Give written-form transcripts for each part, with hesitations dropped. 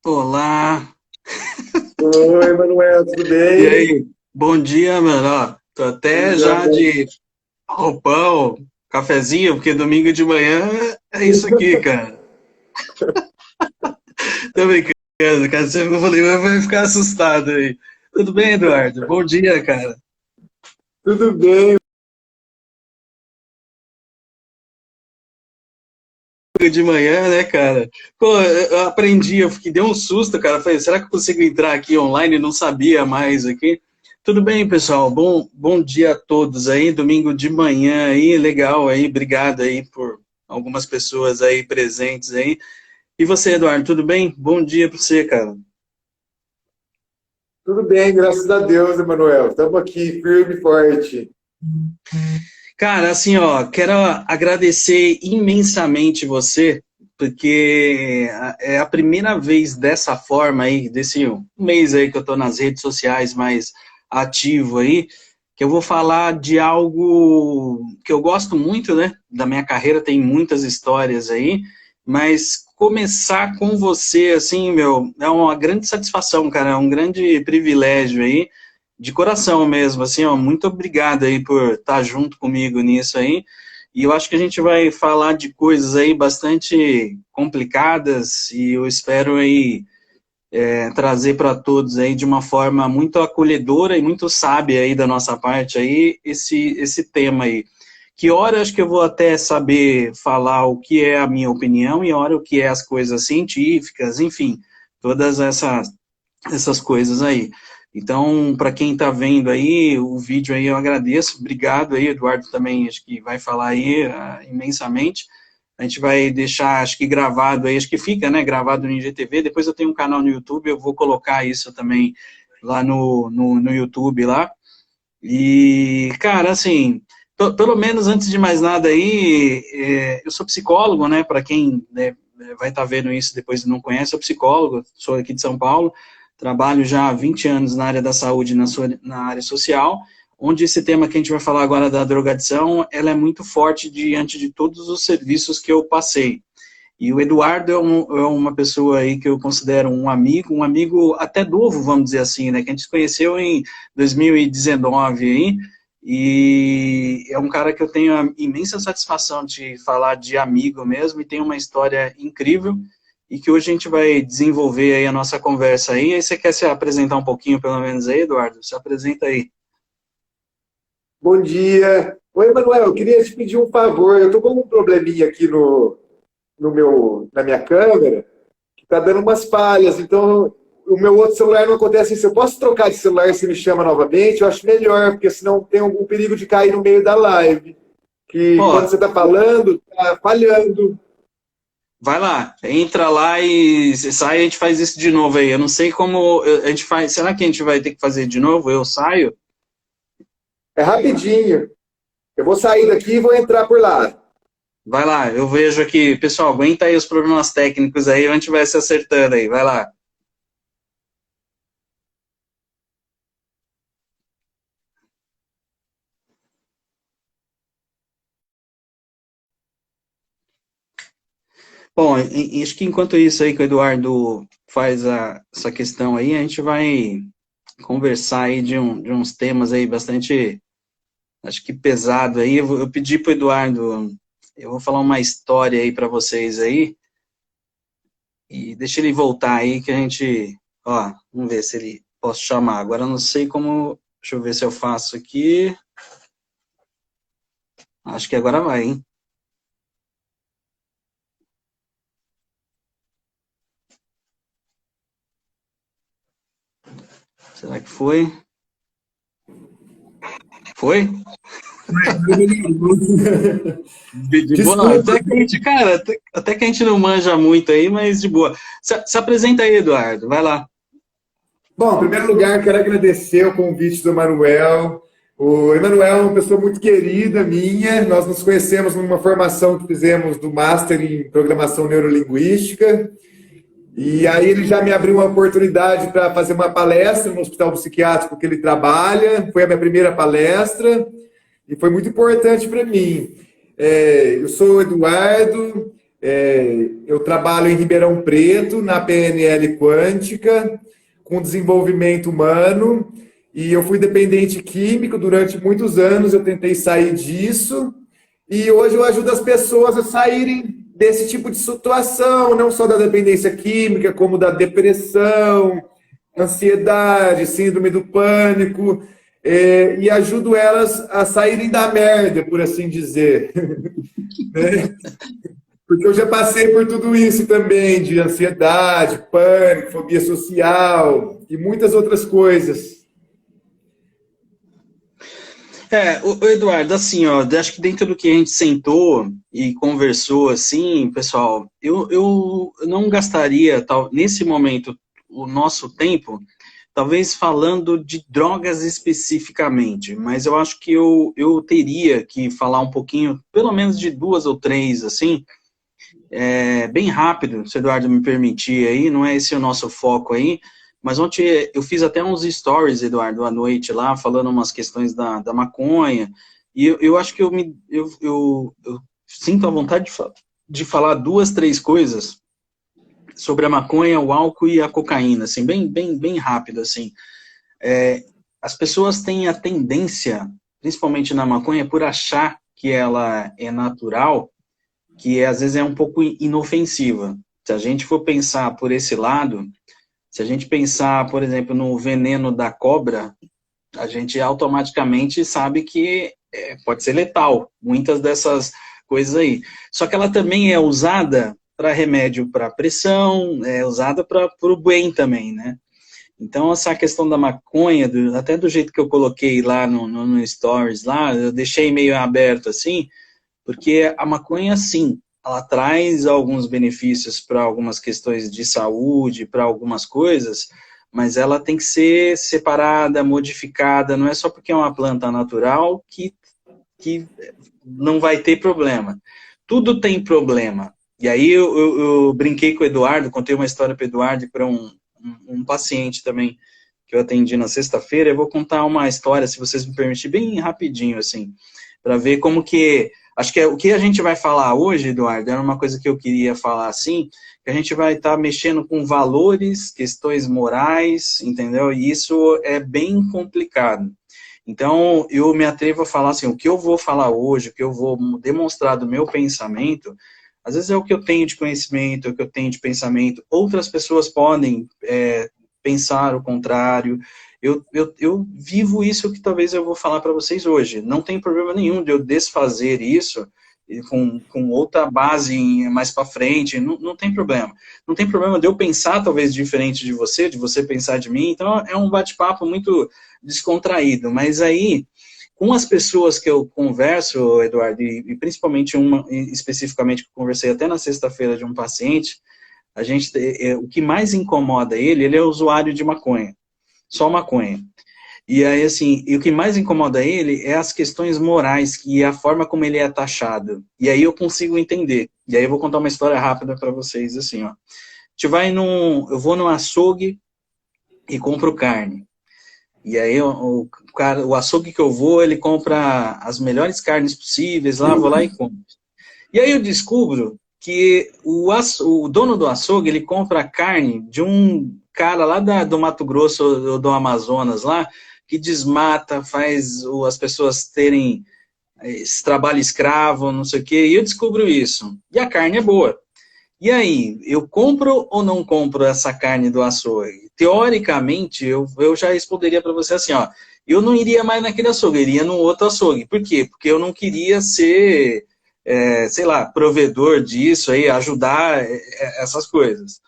Olá! Oi, Manuel, tudo E bem? aí? Bom dia, mano. Ó, tô Bom até dia, já bom. de roupão, cafezinho, porque domingo de manhã é isso aqui, cara. Tô brincando, cara. Eu falei, vai ficar assustado aí. Tudo bem, Eduardo? Bom dia, cara. Tudo bem. De manhã, né, cara? Pô, eu aprendi, eu fiquei, deu um susto, cara. Falei, será que eu consigo entrar aqui online? Não sabia mais aqui. Tudo bem, pessoal? Bom dia a todos aí. Domingo de manhã aí, legal aí. Obrigado aí por algumas pessoas aí presentes aí. E você, Eduardo, tudo bem? Bom dia para você, cara. Tudo bem, graças a Deus, Emanuel. Estamos aqui, firme e forte. Cara, assim, ó, quero agradecer imensamente você, porque é a primeira vez dessa forma aí, desse mês aí que eu tô nas redes sociais mais ativo aí, que eu vou falar de algo que eu gosto muito, né? Da minha carreira tem muitas histórias aí, mas começar com você, assim, meu, é uma grande satisfação, cara, é um grande privilégio aí de coração mesmo, assim, ó, muito obrigado aí por estar junto comigo nisso aí. E eu acho que a gente vai falar de coisas aí bastante complicadas e eu espero aí trazer para todos aí de uma forma muito acolhedora e muito sábia aí da nossa parte aí esse tema aí. Que hora acho que eu vou até saber falar o que é a minha opinião e hora o que é as coisas científicas, enfim, todas essas coisas aí. Então, para quem está vendo aí o vídeo aí, eu agradeço. Obrigado aí, Eduardo também, acho que vai falar aí imensamente. A gente vai deixar, acho que gravado aí, acho que fica, né, gravado no IGTV. Depois eu tenho um canal no YouTube, eu vou colocar isso também lá no YouTube lá. E, cara, assim, pelo menos antes de mais nada aí, eu sou psicólogo, né, para quem né, vai estar vendo isso depois e não conhece, eu sou psicólogo, sou aqui de São Paulo, trabalho já há 20 anos na área da saúde, na área social, onde esse tema que a gente vai falar agora da drogadição, ela é muito forte diante de todos os serviços que eu passei. E o Eduardo é uma pessoa aí que eu considero um amigo até novo, vamos dizer assim, né? Que a gente se conheceu em 2019 aí, e é um cara que eu tenho a imensa satisfação de falar de amigo mesmo, e tem uma história incrível, e que hoje a gente vai desenvolver aí a nossa conversa aí. Aí você quer se apresentar um pouquinho, pelo menos aí, Eduardo? Se apresenta aí. Bom dia. Oi, Emanuel, eu queria te pedir um favor. Eu estou com um probleminha aqui na minha câmera, que está dando umas falhas. Então, o meu outro celular não acontece isso. Eu posso trocar de celular e você me chama novamente? Eu acho melhor, porque senão tem algum perigo de cair no meio da live. Que Pô, quando você está falando, está falhando. vai lá, entra lá e sai, a gente faz isso de novo aí. Eu não sei como a gente faz. Será que a gente vai ter que fazer de novo? Eu saio? É rapidinho. Eu vou sair daqui e vou entrar por lá. Vai lá, eu vejo aqui. Pessoal, aguenta aí os problemas técnicos aí, a gente vai se acertando aí. Vai lá. Bom, acho que enquanto isso aí que o Eduardo faz essa questão aí, a gente vai conversar aí de uns temas aí bastante, acho que pesado aí. Eu pedi pro Eduardo, eu vou falar uma história aí para vocês aí, e deixa ele voltar aí que a gente, ó, vamos ver se ele posso chamar. Agora eu não sei como, deixa eu ver se eu faço aqui. Acho que agora vai, hein? Será que foi? Foi? De boa, não. Desculpa. Até que a gente, cara, até que a gente não manja muito aí, mas de boa. Se apresenta aí, Eduardo. Vai lá. Bom, em primeiro lugar, quero agradecer o convite do Emanuel. O Emanuel é uma pessoa muito querida minha. Nós nos conhecemos numa formação que fizemos do Master em Programação Neurolinguística. E aí ele já me abriu uma oportunidade para fazer uma palestra no hospital psiquiátrico que ele trabalha. Foi a minha primeira palestra e foi muito importante para mim. Eu sou o Eduardo, Eu trabalho em Ribeirão Preto, na PNL Quântica, com desenvolvimento humano, e eu fui dependente químico durante muitos anos, eu tentei sair disso, e hoje eu ajudo as pessoas a saírem desse tipo de situação, não só da dependência química, como da depressão, ansiedade, síndrome do pânico, e ajudo elas a saírem da merda, por assim dizer. Né? Porque eu já passei por tudo isso também, de ansiedade, pânico, fobia social e muitas outras coisas. O Eduardo, assim, ó, acho que dentro do que a gente sentou e conversou, assim, pessoal, eu não gastaria, nesse momento, o nosso tempo, talvez falando de drogas especificamente, mas eu acho que eu teria que falar um pouquinho, pelo menos de duas ou três, assim, bem rápido, se o Eduardo me permitir aí, não é esse o nosso foco aí, mas ontem eu fiz até uns stories, Eduardo, à noite lá, falando umas questões da maconha, e eu acho que eu sinto a vontade de falar duas, três coisas sobre a maconha, o álcool e a cocaína, assim, bem rápido, assim. As pessoas têm a tendência, principalmente na maconha, por achar que ela é natural, que às vezes é um pouco inofensiva. Se a gente for pensar por esse lado, se a gente pensar, por exemplo, no veneno da cobra, a gente automaticamente sabe que pode ser letal, muitas dessas coisas aí. Só que ela também é usada para remédio para pressão, é usada para o bem também, né? Então, essa questão da maconha, até do jeito que eu coloquei lá no Stories, lá, eu deixei meio aberto assim, porque a maconha, sim, ela traz alguns benefícios para algumas questões de saúde, para algumas coisas, mas ela tem que ser separada, modificada, não é só porque é uma planta natural que não vai ter problema. Tudo tem problema. E aí eu brinquei com o Eduardo, contei uma história para o Eduardo e para um paciente também que eu atendi na sexta-feira. Eu vou contar uma história, se vocês me permitirem, bem rapidinho, assim, para ver como que... Acho que o que a gente vai falar hoje, Eduardo, era uma coisa que eu queria falar assim, que a gente vai estar mexendo com valores, questões morais, entendeu? E isso é bem complicado. Então, eu me atrevo a falar assim, o que eu vou falar hoje, o que eu vou demonstrar do meu pensamento, às vezes é o que eu tenho de conhecimento, é o que eu tenho de pensamento. Outras pessoas podem pensar o contrário. Eu vivo isso que talvez eu vou falar para vocês hoje. Não tem problema nenhum de eu desfazer isso com outra base mais para frente, não tem problema. Não tem problema de eu pensar talvez diferente de você pensar de mim. Então é um bate-papo muito descontraído. Mas aí, com as pessoas que eu converso, Eduardo, e principalmente uma especificamente que eu conversei até na sexta-feira de um paciente, o que mais incomoda ele é usuário de maconha. Só maconha. E aí, assim, e o que mais incomoda ele é as questões morais e a forma como ele é taxado. E aí eu consigo entender. E aí eu vou contar uma história rápida para vocês, assim, ó. Eu vou no açougue e compro carne. E aí o açougue que eu vou, ele compra as melhores carnes possíveis, lá, vou lá e compro. E aí eu descubro que o dono do açougue, ele compra a carne de um cara lá do Mato Grosso ou do Amazonas lá, que desmata, faz as pessoas terem esse trabalho escravo, não sei o quê, e eu descubro isso. E a carne é boa. E aí, eu compro ou não compro essa carne do açougue? Teoricamente, eu já responderia para você assim, ó, eu não iria mais naquele açougue, eu iria num outro açougue. Por quê? Porque eu não queria ser, sei lá, provedor disso aí, ajudar essas coisas.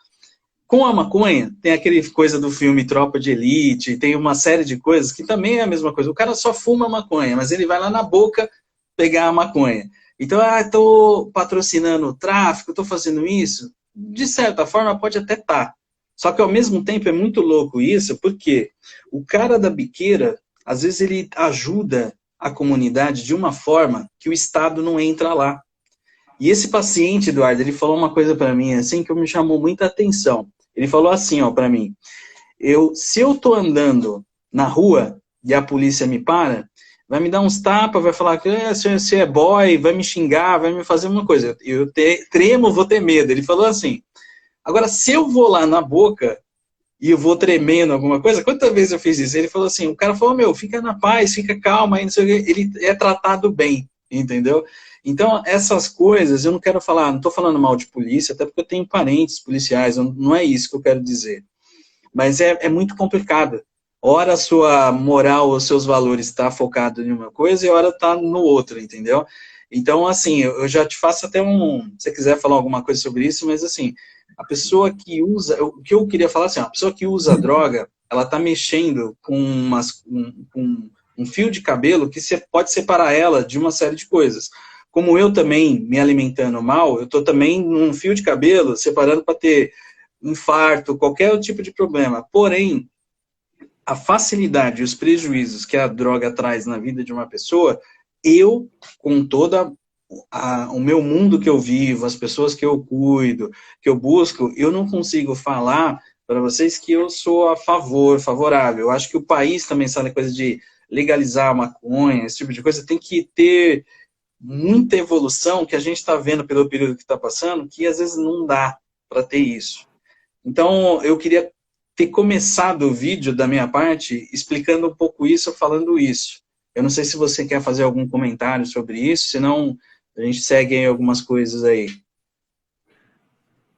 Com a maconha, tem aquele coisa do filme Tropa de Elite, tem uma série de coisas que também é a mesma coisa. O cara só fuma maconha, mas ele vai lá na boca pegar a maconha. Então, estou patrocinando o tráfico, estou fazendo isso. De certa forma, pode até estar. Só que, ao mesmo tempo, é muito louco isso, porque o cara da biqueira, às vezes, ele ajuda a comunidade de uma forma que o Estado não entra lá. E esse paciente, Eduardo, ele falou uma coisa para mim, assim, que me chamou muita atenção. Ele falou assim, ó, para mim, se eu tô andando na rua e a polícia me para, vai me dar uns tapas, vai falar que você é boy, vai me xingar, vai me fazer uma coisa. Eu tremo, vou ter medo. Ele falou assim, agora se eu vou lá na boca e eu vou tremendo alguma coisa, quantas vezes eu fiz isso? Ele falou assim, o cara falou, meu, fica na paz, fica calma, aí não sei o quê. Ele é tratado bem, entendeu? Então, essas coisas, eu não quero falar, não estou falando mal de polícia, até porque eu tenho parentes policiais, não é isso que eu quero dizer. Mas é muito complicado. Ora a sua moral, os seus valores está focado em uma coisa e ora está no outro, entendeu? Então, assim, eu já te faço até se você quiser falar alguma coisa sobre isso, mas assim, a pessoa que usa, o que eu queria falar assim, a pessoa que usa droga, ela está mexendo com um fio de cabelo que você pode separar ela de uma série de coisas. Como eu também me alimentando mal, eu estou também num fio de cabelo separando para ter infarto, qualquer tipo de problema. Porém, a facilidade e os prejuízos que a droga traz na vida de uma pessoa, eu, com toda o meu mundo que eu vivo, as pessoas que eu cuido, que eu busco, eu não consigo falar para vocês que eu sou favorável. Eu acho que o país também, sabe, coisa de legalizar a maconha, esse tipo de coisa, tem que ter muita evolução que a gente está vendo pelo período que está passando, que às vezes não dá para ter isso. Então, eu queria ter começado o vídeo da minha parte explicando um pouco isso, falando isso. Eu não sei se você quer fazer algum comentário sobre isso, senão a gente segue aí algumas coisas aí.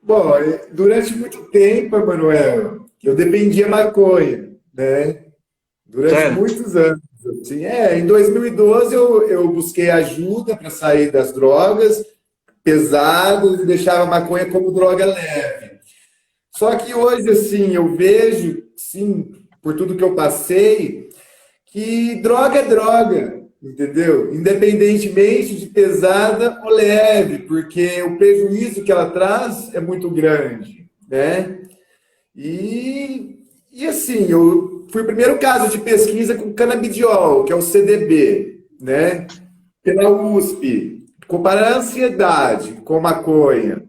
Bom, durante muito tempo, Emanuel, eu dependia maconha, né? Durante Sério? muitos anos. Assim, em 2012 eu busquei ajuda para sair das drogas pesadas e deixava a maconha como droga leve. Só que hoje, assim, eu vejo, sim, por tudo que eu passei, que droga é droga, entendeu? Independentemente de pesada ou leve, porque o prejuízo que ela traz é muito grande, né? E assim, eu fui o primeiro caso de pesquisa com canabidiol, que é o CDB, né? Pela USP, comparar a ansiedade com maconha.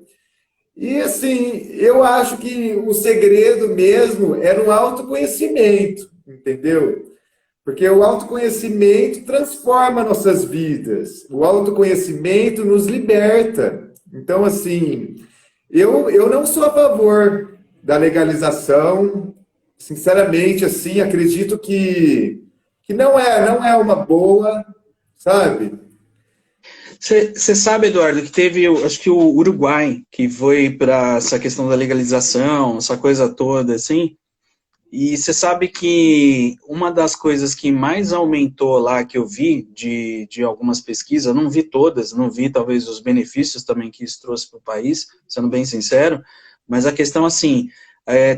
E assim, eu acho que o segredo mesmo era o autoconhecimento, entendeu? Porque o autoconhecimento transforma nossas vidas. O autoconhecimento nos liberta. Então, assim, eu não sou a favor da legalização. Sinceramente, assim, acredito que não é uma boa, sabe? Você sabe, Eduardo, que teve, acho que o Uruguai, que foi para essa questão da legalização, essa coisa toda, assim, e você sabe que uma das coisas que mais aumentou lá, que eu vi de algumas pesquisas, eu não vi todas, não vi talvez os benefícios também que isso trouxe para o país, sendo bem sincero, mas a questão assim,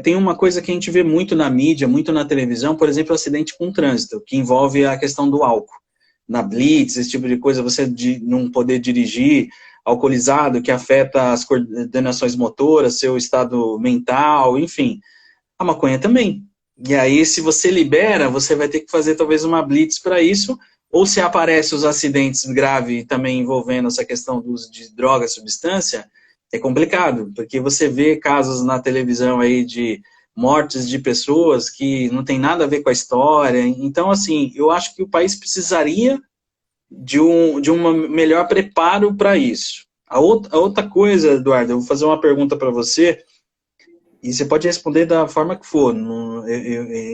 tem uma coisa que a gente vê muito na mídia, muito na televisão, por exemplo, acidente com trânsito, que envolve a questão do álcool. Na blitz, esse tipo de coisa, você não poder dirigir alcoolizado, que afeta as coordenações motoras, seu estado mental, enfim. A maconha também. E aí, se você libera, você vai ter que fazer talvez uma blitz para isso, ou se aparecem os acidentes graves também envolvendo essa questão do uso de droga, substância, é complicado, porque você vê casos na televisão aí de mortes de pessoas que não tem nada a ver com a história. Então, assim, eu acho que o país precisaria de um melhor preparo para isso. A outra coisa, Eduardo, eu vou fazer uma pergunta para você, e você pode responder da forma que for.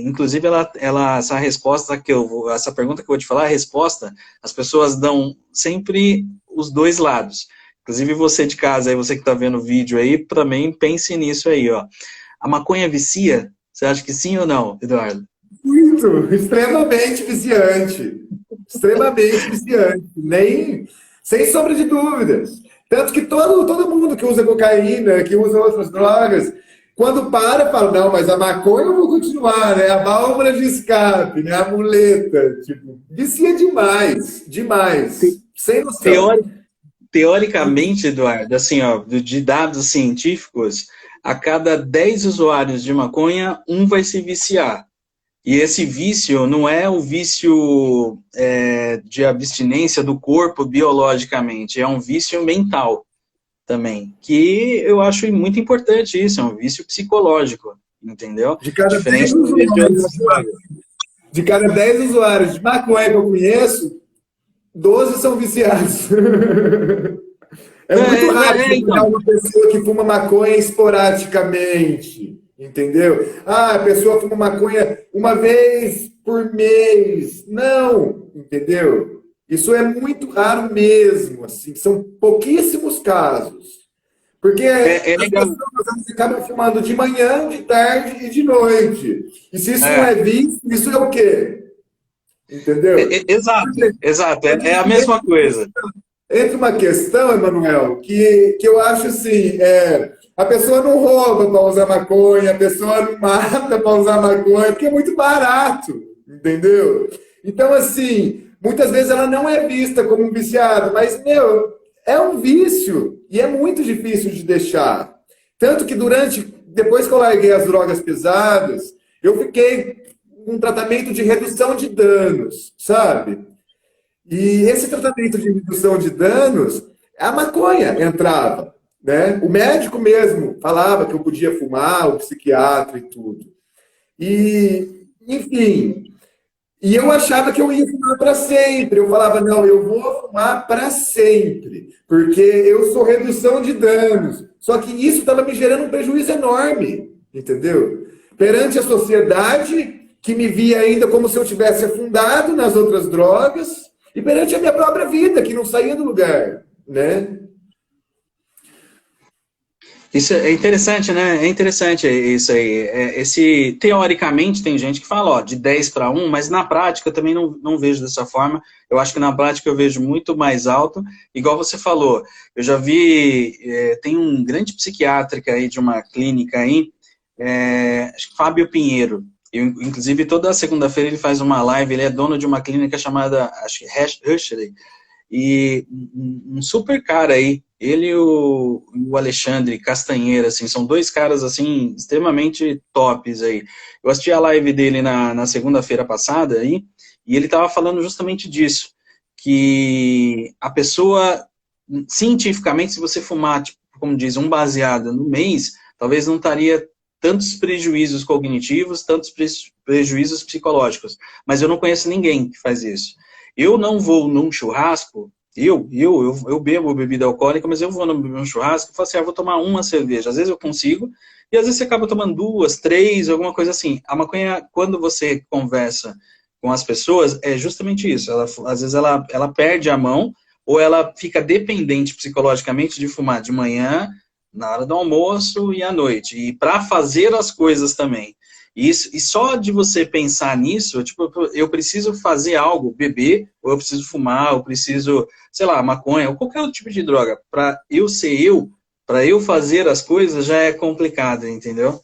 Inclusive, essa resposta essa pergunta que eu vou te falar, a resposta, as pessoas dão sempre os dois lados. Inclusive, você de casa, aí, você que está vendo o vídeo aí, também pense nisso aí, ó. A maconha vicia? Você acha que sim ou não, Eduardo? Muito, extremamente viciante. Extremamente viciante. Nem, sem sombra de dúvidas. Tanto que todo mundo que usa cocaína, que usa outras drogas, quando fala, não, mas a maconha eu vou continuar, né? A válvula de escape, né? A muleta. Tipo, vicia demais, demais. Sem noção. Teoricamente, Eduardo, assim, ó, de dados científicos, a cada 10 usuários de maconha, um vai se viciar. E esse vício não é o vício de abstinência do corpo biologicamente, é um vício mental também, que eu acho muito importante isso, é um vício psicológico, entendeu? De cada 10 Diferente de usuários, outras drogas. de cada 10 usuários de maconha que eu conheço, 12 são viciados. É muito raro você pegar Então. uma pessoa que fuma maconha esporadicamente, entendeu? Ah, a pessoa fuma maconha uma vez por mês. Não, entendeu? Isso é muito raro mesmo, assim, são pouquíssimos casos. Porque É as legal. pessoas acabam fumando de manhã, de tarde e de noite. E se isso não é É, vício, isso é o quê? Entendeu? exato, exato. É a mesma coisa. Entra uma questão, Emanuel, que eu acho assim, a pessoa não rouba para usar maconha, a pessoa não mata para usar maconha, porque é muito barato, entendeu? Então, assim, muitas vezes ela não é vista como um viciado, mas, meu, é um vício e é muito difícil de deixar. Tanto que depois que eu larguei as drogas pesadas, eu fiquei com um tratamento de redução de danos, sabe? E esse tratamento de redução de danos, a maconha entrava, né? O médico mesmo falava que eu podia fumar, o psiquiatra e tudo. E, enfim, e eu achava que eu ia fumar para sempre. Eu falava, não, eu vou fumar para sempre, porque eu sou redução de danos. Só que isso estava me gerando um prejuízo enorme, entendeu? Perante a sociedade, que me via ainda como se eu tivesse afundado nas outras drogas, e perante a minha própria vida, que não saía do lugar, né? Isso é interessante, né? É interessante isso aí. Teoricamente, tem gente que fala, ó, de 10 para 1, mas na prática eu também não vejo dessa forma. Eu acho que na prática eu vejo muito mais alto. Igual você falou, eu já vi, tem um grande psiquiátrico aí de uma clínica aí, acho que Fábio Pinheiro. Inclusive, toda segunda-feira ele faz uma live, ele é dono de uma clínica chamada, acho que Rushley, e um super cara aí, ele e o Alexandre Castanheira, assim, são dois caras, assim, extremamente tops aí. Eu assisti a live dele na segunda-feira passada aí, e ele estava falando justamente disso, que a pessoa, cientificamente, se você fumar, tipo, como diz, um baseado no mês, talvez não estaria tantos prejuízos cognitivos, tantos prejuízos psicológicos, mas eu não conheço ninguém que faz isso. Eu não vou num churrasco, eu bebo bebida alcoólica, mas eu vou num churrasco e falo assim, vou tomar uma cerveja. Às vezes eu consigo, e às vezes você acaba tomando 2, 3, alguma coisa assim. A maconha, quando você conversa com as pessoas, é justamente isso. Às vezes ela perde a mão, ou ela fica dependente psicologicamente de fumar de manhã, na hora do almoço e à noite. E para fazer as coisas também. E só de você pensar nisso, tipo, eu preciso fazer algo, beber, ou eu preciso fumar, eu preciso, sei lá, maconha, ou qualquer outro tipo de droga, para eu ser eu, para eu fazer as coisas, já é complicado, entendeu?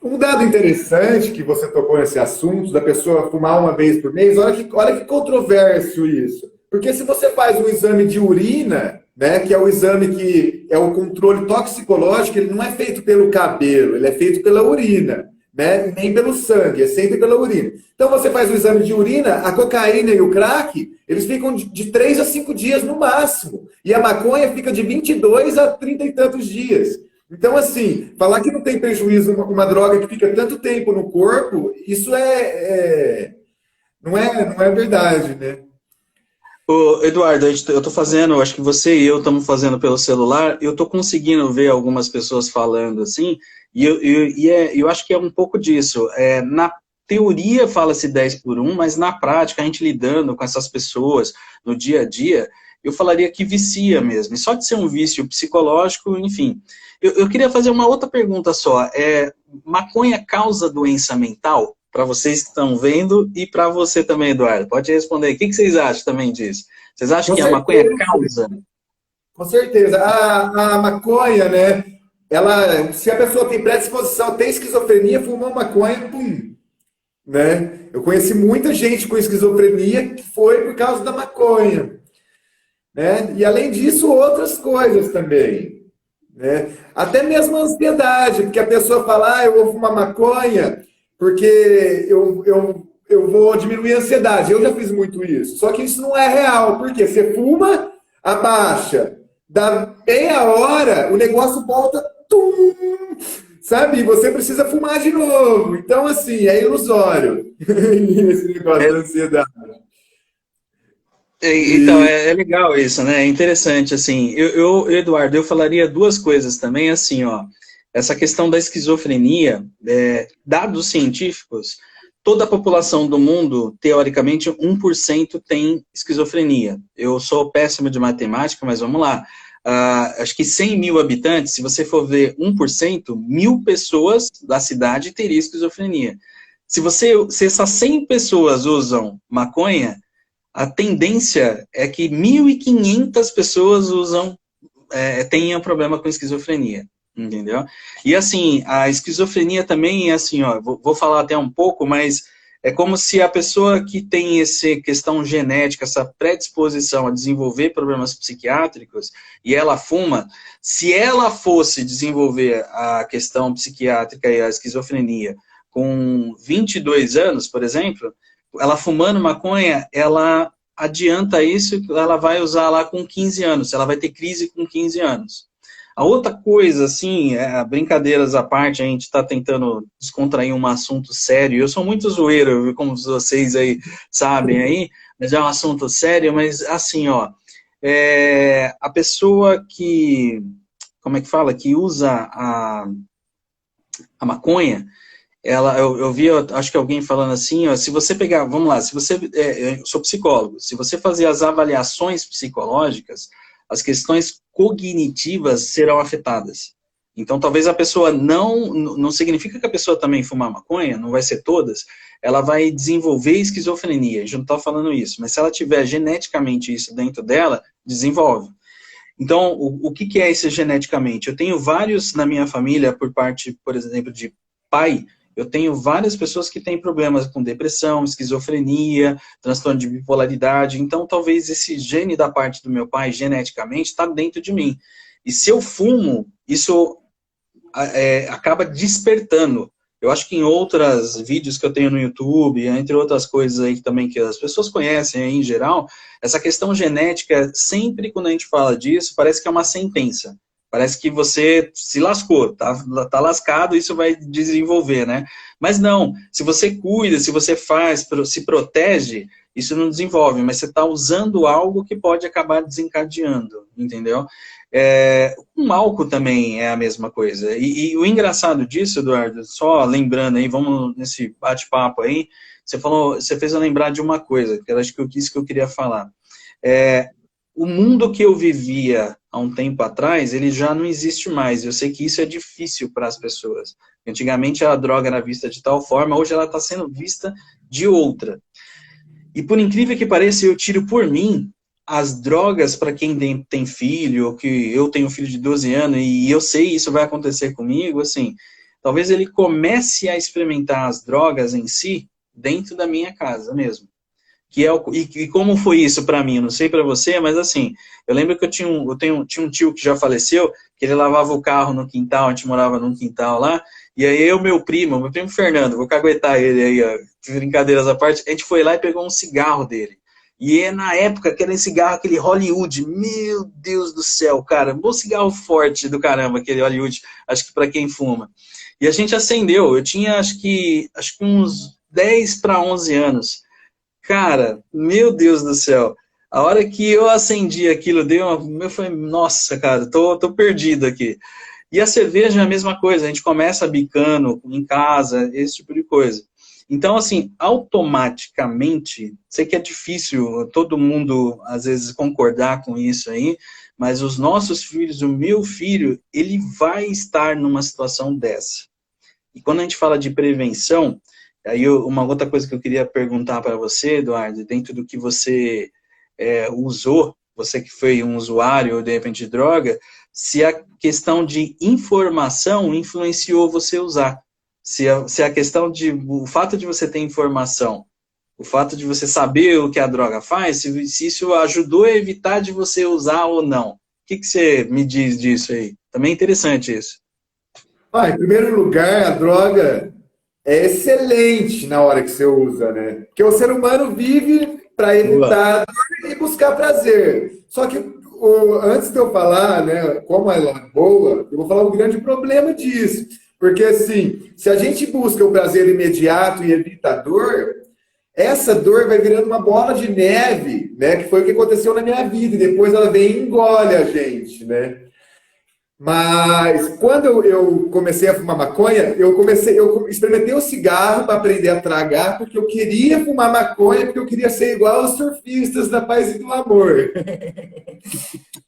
Um dado interessante que você tocou nesse assunto, da pessoa fumar uma vez por mês, olha que controverso isso. Porque se você faz um exame de urina, né, que é o exame que é o controle toxicológico, ele não é feito pelo cabelo, ele é feito pela urina, né, nem pelo sangue, é sempre pela urina. Então você faz o exame de urina, a cocaína e o crack, eles ficam de 3 a 5 dias no máximo. E a maconha fica de 22 a 30 e tantos dias. Então, assim, falar que não tem prejuízo uma droga que fica tanto tempo no corpo, isso não é verdade, né? Ô, Eduardo, eu tô fazendo, acho que você e eu estamos fazendo pelo celular, eu tô conseguindo ver algumas pessoas falando assim, eu acho que é um pouco disso. Na teoria fala-se 10 por 1, mas na prática, a gente lidando com essas pessoas no dia a dia, eu falaria que vicia mesmo. E só de ser um vício psicológico, enfim. Eu queria fazer uma outra pergunta só. Maconha causa doença mental? Para vocês que estão vendo e para você também, Eduardo. Pode responder. O que vocês acham também disso? Vocês acham Com que a maconha certeza, causa? com certeza. A maconha, né? Se a pessoa tem predisposição, tem esquizofrenia, fumou maconha, pum, né? Eu conheci muita gente com esquizofrenia que foi por causa da maconha, né? E além disso, outras coisas também, né? Até mesmo a ansiedade, porque a pessoa fala, eu vou fumar maconha porque eu vou diminuir a ansiedade. Eu já fiz muito isso. Só que isso não é real, porque você fuma, abaixa, dá meia hora, o negócio volta, tum, sabe? E você precisa fumar de novo. Então, assim, é ilusório esse negócio da ansiedade. Então, E, é legal isso, né? É interessante, assim. Eduardo, eu falaria duas coisas também, assim, ó. Essa questão da esquizofrenia, dados científicos, toda a população do mundo, teoricamente, 1% tem esquizofrenia. Eu sou péssimo de matemática, mas vamos lá. Acho que 100 mil habitantes, se você for ver 1%, 1.000 pessoas da cidade teriam esquizofrenia. Se essas 100 pessoas usam maconha, a tendência é que 1.500 pessoas tenham problema com esquizofrenia, entendeu? E assim, a esquizofrenia também é assim, ó, vou falar até um pouco, mas é como se a pessoa que tem essa questão genética, essa predisposição a desenvolver problemas psiquiátricos, e ela fuma, se ela fosse desenvolver a questão psiquiátrica e a esquizofrenia com 22 anos, por exemplo, ela fumando maconha, ela adianta isso, ela vai usar lá com 15 anos, ela vai ter crise com 15 anos. A outra coisa, assim, brincadeiras à parte, a gente está tentando descontrair um assunto sério. Eu sou muito zoeiro, como vocês aí sabem aí, mas é um assunto sério, mas assim, ó, a pessoa que, como é que fala, que usa a maconha, eu vi, acho que alguém falando assim, ó, se você pegar, vamos lá, se você, eu sou psicólogo, se você fazer as avaliações psicológicas, as questões cognitivas serão afetadas. Então, talvez a pessoa não significa que a pessoa também fumar maconha, não vai ser todas, ela vai desenvolver esquizofrenia, a gente não está falando isso, mas se ela tiver geneticamente isso dentro dela, desenvolve. Então, o que é esse geneticamente? Eu tenho vários na minha família, por parte, por exemplo, de pai. Eu tenho várias pessoas que têm problemas com depressão, esquizofrenia, transtorno de bipolaridade. Então, talvez esse gene da parte do meu pai, geneticamente, está dentro de mim. E se eu fumo, isso acaba despertando. Eu acho que em outros vídeos que eu tenho no YouTube, entre outras coisas aí também que as pessoas conhecem aí em geral, essa questão genética, sempre quando a gente fala disso, parece que é uma sentença. Parece que você se lascou, tá lascado, isso vai desenvolver, né? Mas não, se você cuida, se você faz, se protege, isso não desenvolve, mas você está usando algo que pode acabar desencadeando, entendeu? Com álcool também é a mesma coisa. E o engraçado disso, Eduardo, só lembrando aí, vamos nesse bate-papo aí, você fez eu lembrar de uma coisa, que eu acho que isso que eu queria falar. O mundo que eu vivia há um tempo atrás, ele já não existe mais. Eu sei que isso é difícil para as pessoas. Antigamente a droga era vista de tal forma, hoje ela está sendo vista de outra. E por incrível que pareça, eu tiro por mim, as drogas para quem tem filho, ou que eu tenho um filho de 12 anos, e eu sei isso vai acontecer comigo, assim, talvez ele comece a experimentar as drogas em si, dentro da minha casa mesmo. E como foi isso para mim? Eu não sei para você, mas assim, eu lembro que eu tinha um tio que já faleceu, que ele lavava o carro no quintal, a gente morava num quintal lá, e aí meu primo Fernando, vou caguetar ele aí, ó, brincadeiras à parte, a gente foi lá e pegou um cigarro dele. E na época, aquele cigarro, aquele Hollywood, meu Deus do céu, cara, um bom cigarro forte do caramba, aquele Hollywood, acho que para quem fuma. E a gente acendeu, eu tinha acho que uns 10 para 11 anos. Cara, meu Deus do céu. A hora que eu acendi aquilo, eu falei, nossa, cara, tô perdido aqui. E a cerveja é a mesma coisa, a gente começa bicando em casa, esse tipo de coisa. Então, assim, automaticamente, sei que é difícil todo mundo, às vezes, concordar com isso aí, mas os nossos filhos, o meu filho, ele vai estar numa situação dessa. E quando a gente fala de prevenção, aí uma outra coisa que eu queria perguntar para você, Eduardo, dentro do que você usou, você que foi um usuário, de repente, de droga, se a questão de informação influenciou você usar. Se a questão o fato de você ter informação, o fato de você saber o que a droga faz, se isso ajudou a evitar de você usar ou não. O que você me diz disso aí? Também é interessante isso. Em primeiro lugar, a droga é excelente na hora que você usa, né? Porque o ser humano vive para evitar dor e buscar prazer. Só que antes de eu falar, né, como ela é boa, eu vou falar o grande problema disso. Porque, assim, se a gente busca o prazer imediato e evita a dor, essa dor vai virando uma bola de neve, né? Que foi o que aconteceu na minha vida. E depois ela vem e engole a gente, né? Mas quando eu comecei a fumar maconha, eu experimentei o cigarro para aprender a tragar, porque eu queria fumar maconha, porque eu queria ser igual aos surfistas da paz e do amor.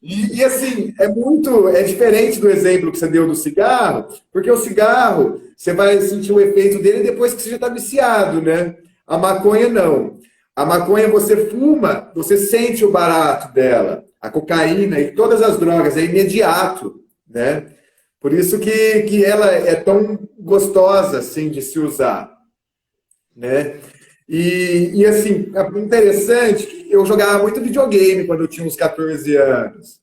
E assim, é diferente do exemplo que você deu do cigarro, porque o cigarro, você vai sentir o efeito dele depois que você já está viciado, né? A maconha não. A maconha você fuma, você sente o barato dela. A cocaína e todas as drogas é imediato, né? Por isso que ela é tão gostosa assim de se usar, né? E assim, é interessante que eu jogava muito videogame quando eu tinha uns 14 anos.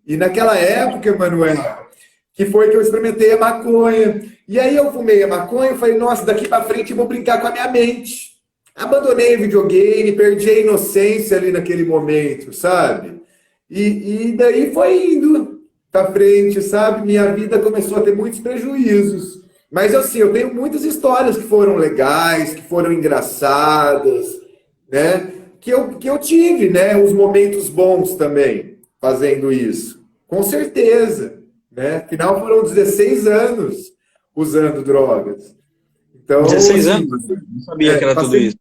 E naquela época, Manuel, que foi que eu experimentei a maconha. E aí eu fumei a maconha e falei, nossa, daqui para frente eu vou brincar com a minha mente. Abandonei o videogame, perdi a inocência ali naquele momento, sabe? E daí foi indo para frente, sabe? Minha vida começou a ter muitos prejuízos. Mas assim, eu tenho muitas histórias que foram legais, que foram engraçadas, né? Que eu tive, né? Os momentos bons também, fazendo isso. Com certeza, né? Afinal, foram 16 anos usando drogas. Então, 16 assim, anos? Não sabia que era tudo isso.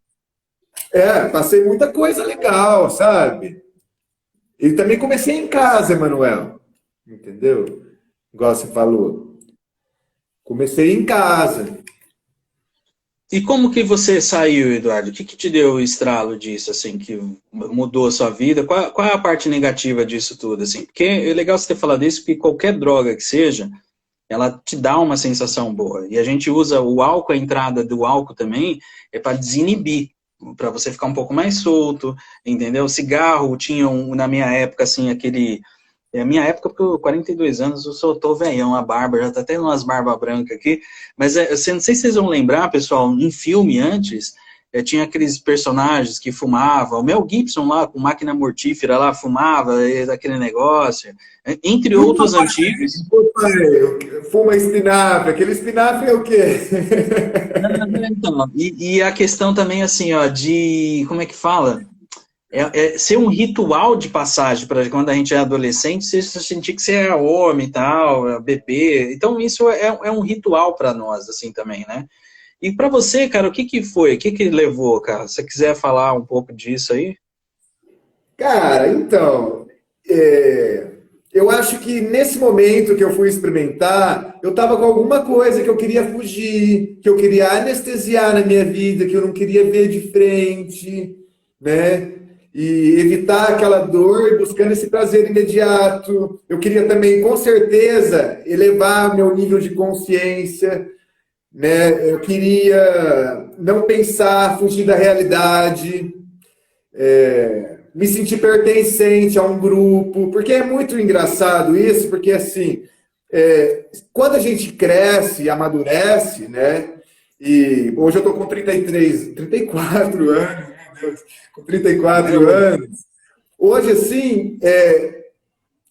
passei muita coisa legal, sabe? E também comecei em casa, Emanuel. Entendeu? Igual você falou. Comecei em casa. E como que você saiu, Eduardo? O que te deu o estralo disso, assim, que mudou a sua vida? Qual é a parte negativa disso tudo, assim? Porque é legal você ter falado isso, porque qualquer droga que seja, ela te dá uma sensação boa. E a gente usa o álcool, a entrada do álcool também, é para desinibir, para você ficar um pouco mais solto, entendeu? O cigarro tinha, na minha época, assim, aquele... É a minha época, porque eu 42 anos, eu sou tô velhão, a barba, já tá até umas barbas brancas aqui, mas não sei se vocês vão lembrar, pessoal, em filme antes, tinha aqueles personagens que fumavam, o Mel Gibson lá, com máquina mortífera lá, fumava, aquele negócio, entre outros antigos. Fuma espinafre. Aquele espinafre é o quê? Então, e a questão também, assim, ó, de, como é que fala? Ser um ritual de passagem para quando a gente é adolescente, você sentir que você é homem e tal, bebê. Então, isso é um ritual para nós, assim, também, né? E para você, cara, o que foi? O que levou, cara? Se você quiser falar um pouco disso aí? Cara, então, eu acho que nesse momento que eu fui experimentar, eu estava com alguma coisa que eu queria fugir, que eu queria anestesiar na minha vida, que eu não queria ver de frente, né? E evitar aquela dor, buscando esse prazer imediato. Eu queria também, com certeza, elevar meu nível de consciência, né? Eu queria não pensar, fugir da realidade, me sentir pertencente a um grupo, porque é muito engraçado isso, porque assim, quando a gente cresce e amadurece, né? E hoje eu tô com 34 anos, meu Deus, com 34 anos. Hoje, assim,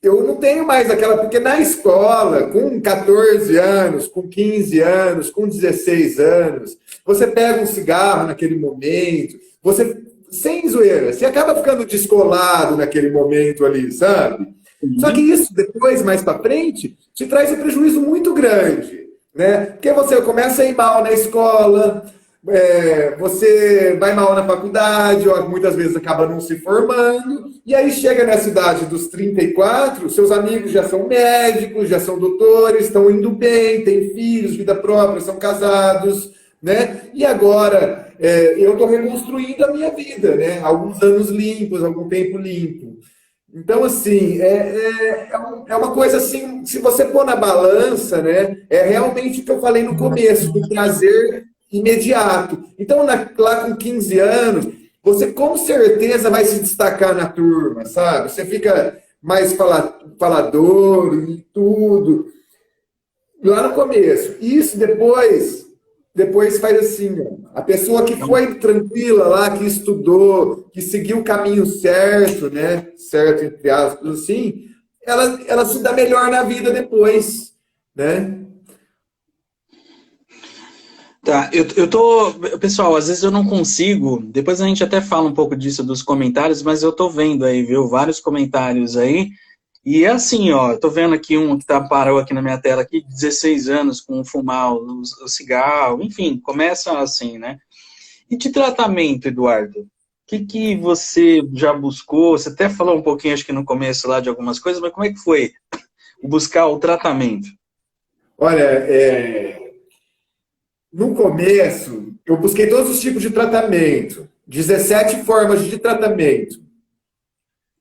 eu não tenho mais aquela. Porque na escola, com 14 anos, com 15 anos, com 16 anos, você pega um cigarro naquele momento, você, sem zoeira, você acaba ficando descolado naquele momento ali, sabe? Só que isso, depois, mais para frente, te traz um prejuízo muito grande, né? Porque você começa a ir mal na escola, você vai mal na faculdade, ou muitas vezes acaba não se formando, e aí chega nessa idade dos 34, seus amigos já são médicos, já são doutores, estão indo bem, têm filhos, vida própria, são casados, né? E agora eu estou reconstruindo a minha vida, né? Alguns anos limpos, algum tempo limpo. Então, assim, é uma coisa assim, se você pôr na balança, né? É realmente o que eu falei no começo, do prazer imediato. Então, lá com 15 anos, você com certeza vai se destacar na turma, sabe? Você fica mais falador e tudo. Lá no começo. Isso depois faz assim, ó. A pessoa que foi tranquila lá, que estudou, que seguiu o caminho certo, né? Certo, entre aspas, assim, ela se dá melhor na vida depois, né? Tá, eu tô. Pessoal, às vezes eu não consigo. Depois a gente até fala um pouco disso dos comentários, mas eu tô vendo aí, viu? Vários comentários aí. E é assim, ó, eu tô vendo aqui um que parou aqui na minha tela aqui, 16 anos com fumar o cigarro, enfim, começa assim, né? E de tratamento, Eduardo? O que você já buscou? Você até falou um pouquinho, acho que no começo lá de algumas coisas, mas como é que foi o buscar o tratamento? Olha, no começo, eu busquei todos os tipos de tratamento, 17 formas de tratamento,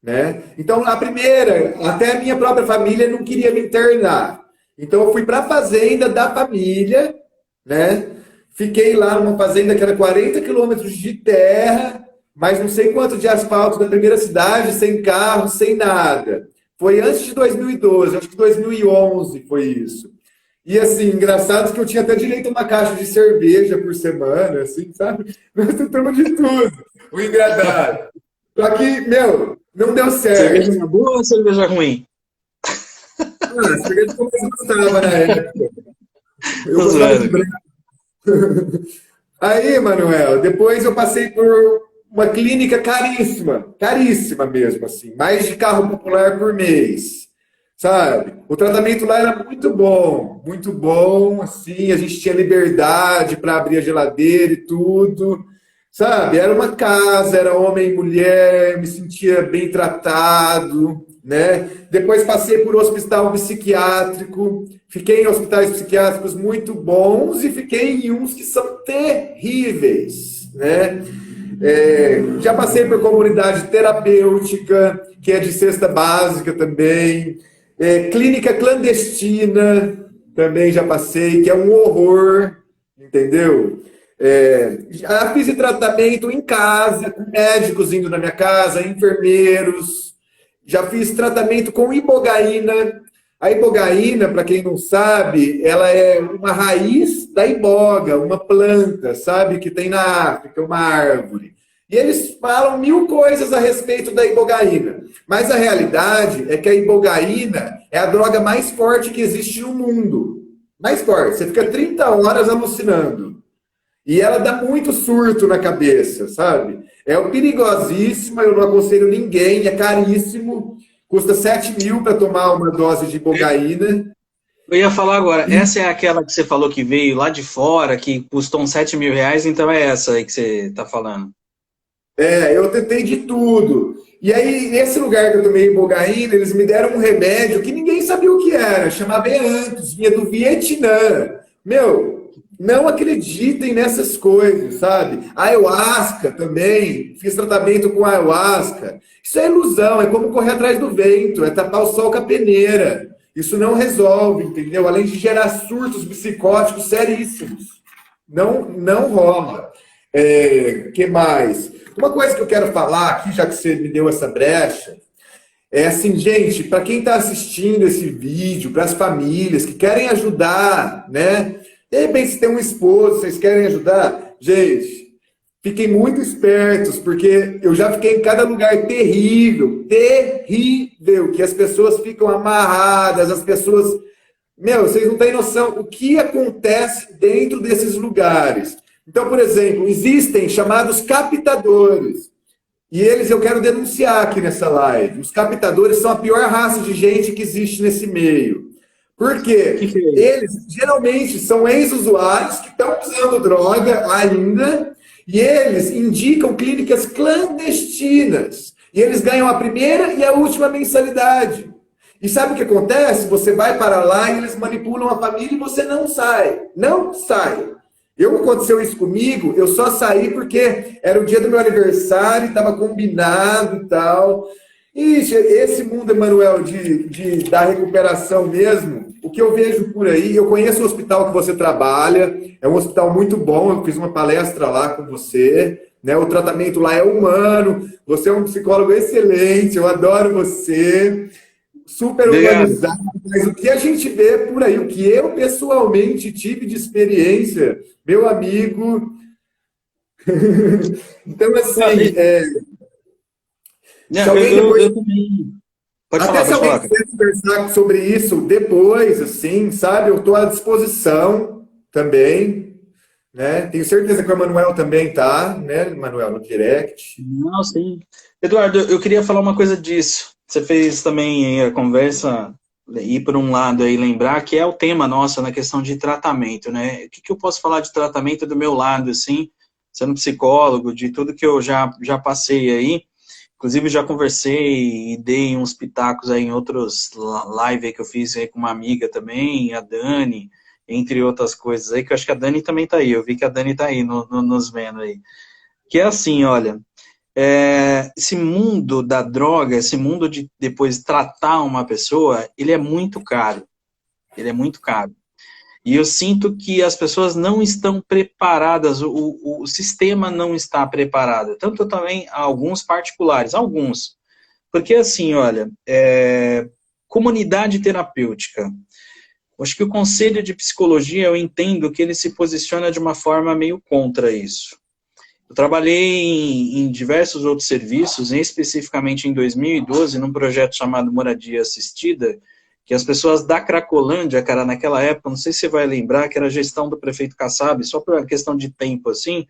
né? Então, a primeira, até a minha própria família não queria me internar. Então, eu fui para a fazenda da família, né? Fiquei lá numa fazenda que era 40 quilômetros de terra, mas não sei quanto de asfalto da primeira cidade, sem carro, sem nada. Foi antes de 2012, acho que 2011 foi isso. E assim, engraçado que eu tinha até direito a uma caixa de cerveja por semana, assim, sabe? Nós tentamos de tudo, o engraçado. Só que, meu, não deu Cerveja certo. boa ou cerveja ruim? Ah, cerveja que eu mais gostava na época. Eu Tô gostava de zoando. branco. Aí, Manuel, depois eu passei por uma clínica caríssima, caríssima mesmo, assim, mais de carro popular por mês, sabe? O tratamento lá era muito bom, assim, a gente tinha liberdade para abrir a geladeira e tudo, sabe? Era uma casa, era homem e mulher, me sentia bem tratado, né? Depois passei por hospital psiquiátrico, fiquei em hospitais psiquiátricos muito bons e fiquei em uns que são terríveis, né? Já passei por comunidade terapêutica, que é de cesta básica também. Clínica clandestina, também já passei, que é um horror, entendeu? Já fiz tratamento em casa, com médicos indo na minha casa, enfermeiros. Já fiz tratamento com ibogaína. A ibogaína, para quem não sabe, ela é uma raiz da iboga, uma planta, sabe, que tem na África, uma árvore. E eles falam mil coisas a respeito da ibogaína. Mas a realidade é que a ibogaína é a droga mais forte que existe no mundo. Mais forte. Você fica 30 horas alucinando. E ela dá muito surto na cabeça, sabe? É perigosíssima, eu não aconselho ninguém, é caríssimo. Custa 7.000 para tomar uma dose de ibogaína. Eu ia falar agora, E essa é aquela que você falou que veio lá de fora, que custou uns 7 mil reais, então é essa aí que você tá falando. eu tentei de tudo. E aí, nesse lugar que eu tomei ibogaína, eles me deram um remédio que ninguém sabia o que era, chamava Eanthus, vinha do Vietnã. Meu, não acreditem nessas coisas, sabe? Ayahuasca também, fiz tratamento com ayahuasca. Isso é ilusão, é como correr atrás do vento, é tapar o sol com a peneira. Isso não resolve, entendeu? Além de gerar surtos psicóticos seríssimos. Não rola. Que mais? Uma coisa que eu quero falar aqui, já que você me deu essa brecha, é assim, gente, para quem está assistindo esse vídeo, para as famílias que querem ajudar, né? De repente, se tem um esposo, vocês querem ajudar, gente, fiquem muito espertos, porque eu já fiquei em cada lugar terrível, terrível, que as pessoas ficam amarradas, as pessoas. Meu, vocês não têm noção o que acontece dentro desses lugares. Então, por exemplo, existem chamados captadores. E eles eu quero denunciar aqui nessa live. Os captadores são a pior raça de gente que existe nesse meio. Por quê? Que é isso? Eles geralmente são ex-usuários que estão usando droga ainda, e eles indicam clínicas clandestinas. E eles ganham a primeira e a última mensalidade. E sabe o que acontece? Você vai para lá e eles manipulam a família e você não sai. Não sai. Aconteceu isso comigo, eu só saí porque era o dia do meu aniversário, estava combinado e tal. E esse mundo, Emanuel, da recuperação mesmo, o que eu vejo por aí, eu conheço o hospital que você trabalha, é um hospital muito bom, eu fiz uma palestra lá com você, né? O tratamento lá é humano, você é um psicólogo excelente, eu adoro você, super Obrigado. humanizado, mas o que a gente vê por aí, o que eu pessoalmente tive de experiência, meu amigo. Então, Não, assim, se não, alguém depois. eu também. Até se Pode alguém falar, cara. quiser conversar sobre isso depois, assim, sabe? Eu estou à disposição também, né? Tenho certeza que o Emanuel também tá, né, Emanuel, no direct. Não, sim. Eduardo, eu queria falar uma coisa disso. Você fez também a conversa ir por um lado aí, lembrar que é o tema nosso na questão de tratamento, né? O que, que eu posso falar de tratamento do meu lado, assim, sendo psicólogo, de tudo que eu já passei aí. Inclusive, já conversei e dei uns pitacos aí em outros live aí que eu fiz aí com uma amiga também, a Dani, entre outras coisas aí, que eu acho que a Dani também tá aí. Eu vi que a Dani tá aí nos vendo aí. Que é assim, olha, esse mundo da droga, esse mundo de depois tratar uma pessoa, ele é muito caro. Ele é muito caro. E eu sinto que as pessoas não estão preparadas, o sistema não está preparado. Tanto também alguns particulares, alguns. Porque assim, olha, comunidade terapêutica. Acho que o conselho de psicologia, eu entendo que ele se posiciona de uma forma meio contra isso. Eu trabalhei em diversos outros serviços, especificamente em 2012, num projeto chamado Moradia Assistida, que as pessoas da Cracolândia, cara, naquela época, não sei se você vai lembrar, que era a gestão do prefeito Kassab, só por uma questão de tempo, assim,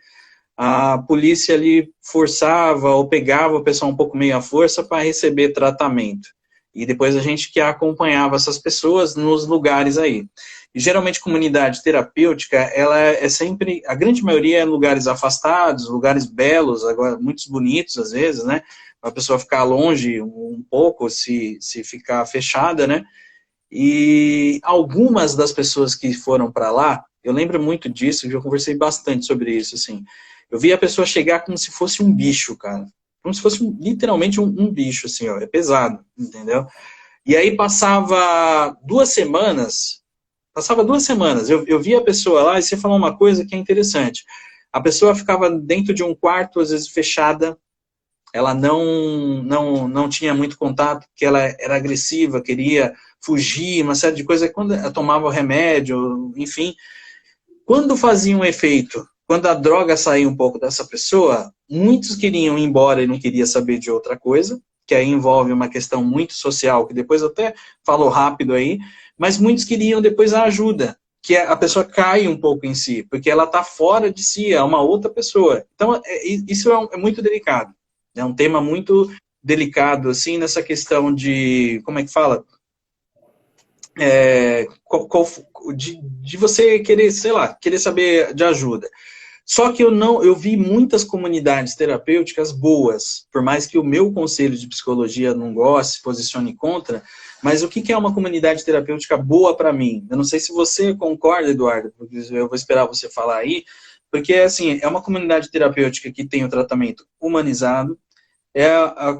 a polícia ali forçava ou pegava o pessoal um pouco meio à força para receber tratamento. E depois a gente que acompanhava essas pessoas nos lugares aí. E geralmente comunidade terapêutica, ela é sempre, a grande maioria é em lugares afastados, lugares belos, agora muitos bonitos às vezes, né? A pessoa ficar longe um pouco, se ficar fechada, né? E algumas das pessoas que foram para lá, eu lembro muito disso, eu conversei bastante sobre isso, assim. Eu vi a pessoa chegar como se fosse um bicho, cara. Como se fosse literalmente um bicho, assim, ó. É pesado, entendeu? E aí passava 2 semanas, eu vi a pessoa lá e você falou uma coisa que é interessante. A pessoa ficava dentro de um quarto, às vezes fechada, ela não tinha muito contato, porque ela era agressiva, queria fugir, uma série de coisas. Quando ela tomava o remédio, enfim, quando fazia um efeito, quando a droga saía um pouco dessa pessoa, muitos queriam ir embora e não queria saber de outra coisa, que aí envolve uma questão muito social, que depois eu até falo rápido aí, mas muitos queriam depois a ajuda, que a pessoa cai um pouco em si, porque ela está fora de si, é uma outra pessoa. Então, isso é muito delicado. É um tema muito delicado, assim, nessa questão de, como é que fala? De você querer, sei lá, querer saber de ajuda. Só que eu vi muitas comunidades terapêuticas boas, por mais que o meu conselho de psicologia não goste, se posicione contra, mas o que é uma comunidade terapêutica boa para mim? Eu não sei se você concorda, Eduardo, eu vou esperar você falar aí, porque assim, é uma comunidade terapêutica que tem o tratamento humanizado, é a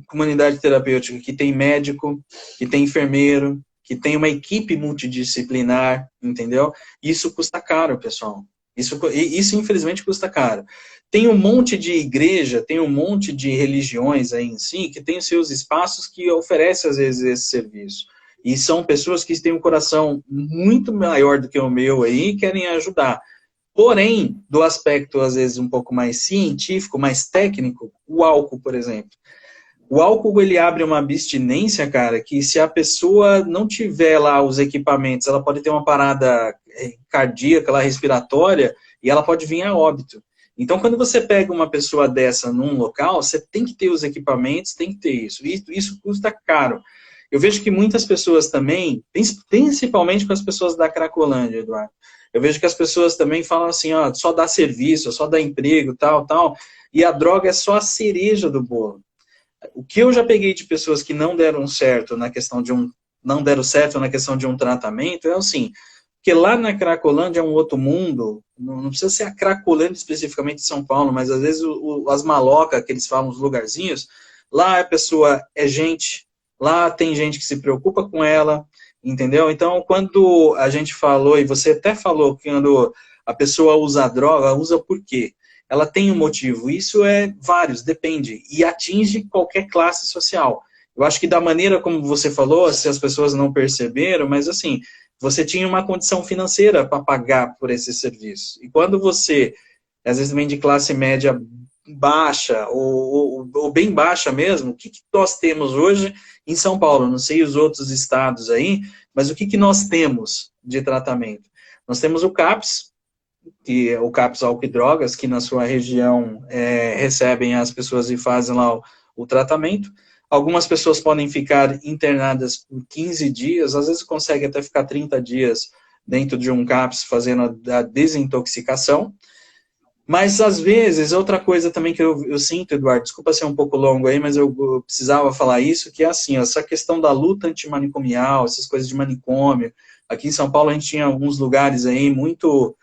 comunidade terapêutica que tem médico, que tem enfermeiro, que tem uma equipe multidisciplinar, entendeu? Isso custa caro, pessoal. Isso infelizmente custa caro. Tem um monte de igreja, tem um monte de religiões aí em si, que tem os seus espaços que oferecem, às vezes, esse serviço. E são pessoas que têm um coração muito maior do que o meu aí e querem ajudar. Porém, do aspecto, às vezes, um pouco mais científico, mais técnico, o álcool, por exemplo. O álcool, ele abre uma abstinência, cara, que se a pessoa não tiver lá os equipamentos, ela pode ter uma parada cardíaca, lá, respiratória, e ela pode vir a óbito. Então, quando você pega uma pessoa dessa num local, você tem que ter os equipamentos, tem que ter isso. E isso custa caro. Eu vejo que muitas pessoas também, principalmente com as pessoas da Cracolândia, Eduardo, eu vejo que as pessoas também falam assim, ó, só dá serviço, só dá emprego, tal, tal, e a droga é só a cereja do bolo. O que eu já peguei de pessoas que não deram certo na questão de um tratamento é assim, porque lá na Cracolândia é um outro mundo, não precisa ser a Cracolândia especificamente de São Paulo, mas às vezes as malocas que eles falam, os lugarzinhos, lá a pessoa é gente, lá tem gente que se preocupa com ela, entendeu? Então, quando a gente falou, e você até falou que quando a pessoa usa a droga, ela usa por quê? Ela tem um motivo. Isso é vários, depende. E atinge qualquer classe social. Eu acho que da maneira como você falou, se as pessoas não perceberam, mas assim, você tinha uma condição financeira para pagar por esse serviço. E quando você, às vezes vem de classe média baixa, ou bem baixa mesmo, o que nós temos hoje em São Paulo? Não sei os outros estados aí, mas o que nós temos de tratamento? Nós temos o CAPS, que é o CAPS Álcool e Drogas, que na sua região recebem as pessoas e fazem lá o tratamento. Algumas pessoas podem ficar internadas por 15 dias, às vezes consegue até ficar 30 dias dentro de um CAPS fazendo a desintoxicação. Mas, às vezes, outra coisa também que eu sinto, Eduardo, desculpa ser um pouco longo aí, mas eu precisava falar isso, que é assim, essa questão da luta antimanicomial, essas coisas de manicômio. Aqui em São Paulo a gente tinha alguns lugares aí muito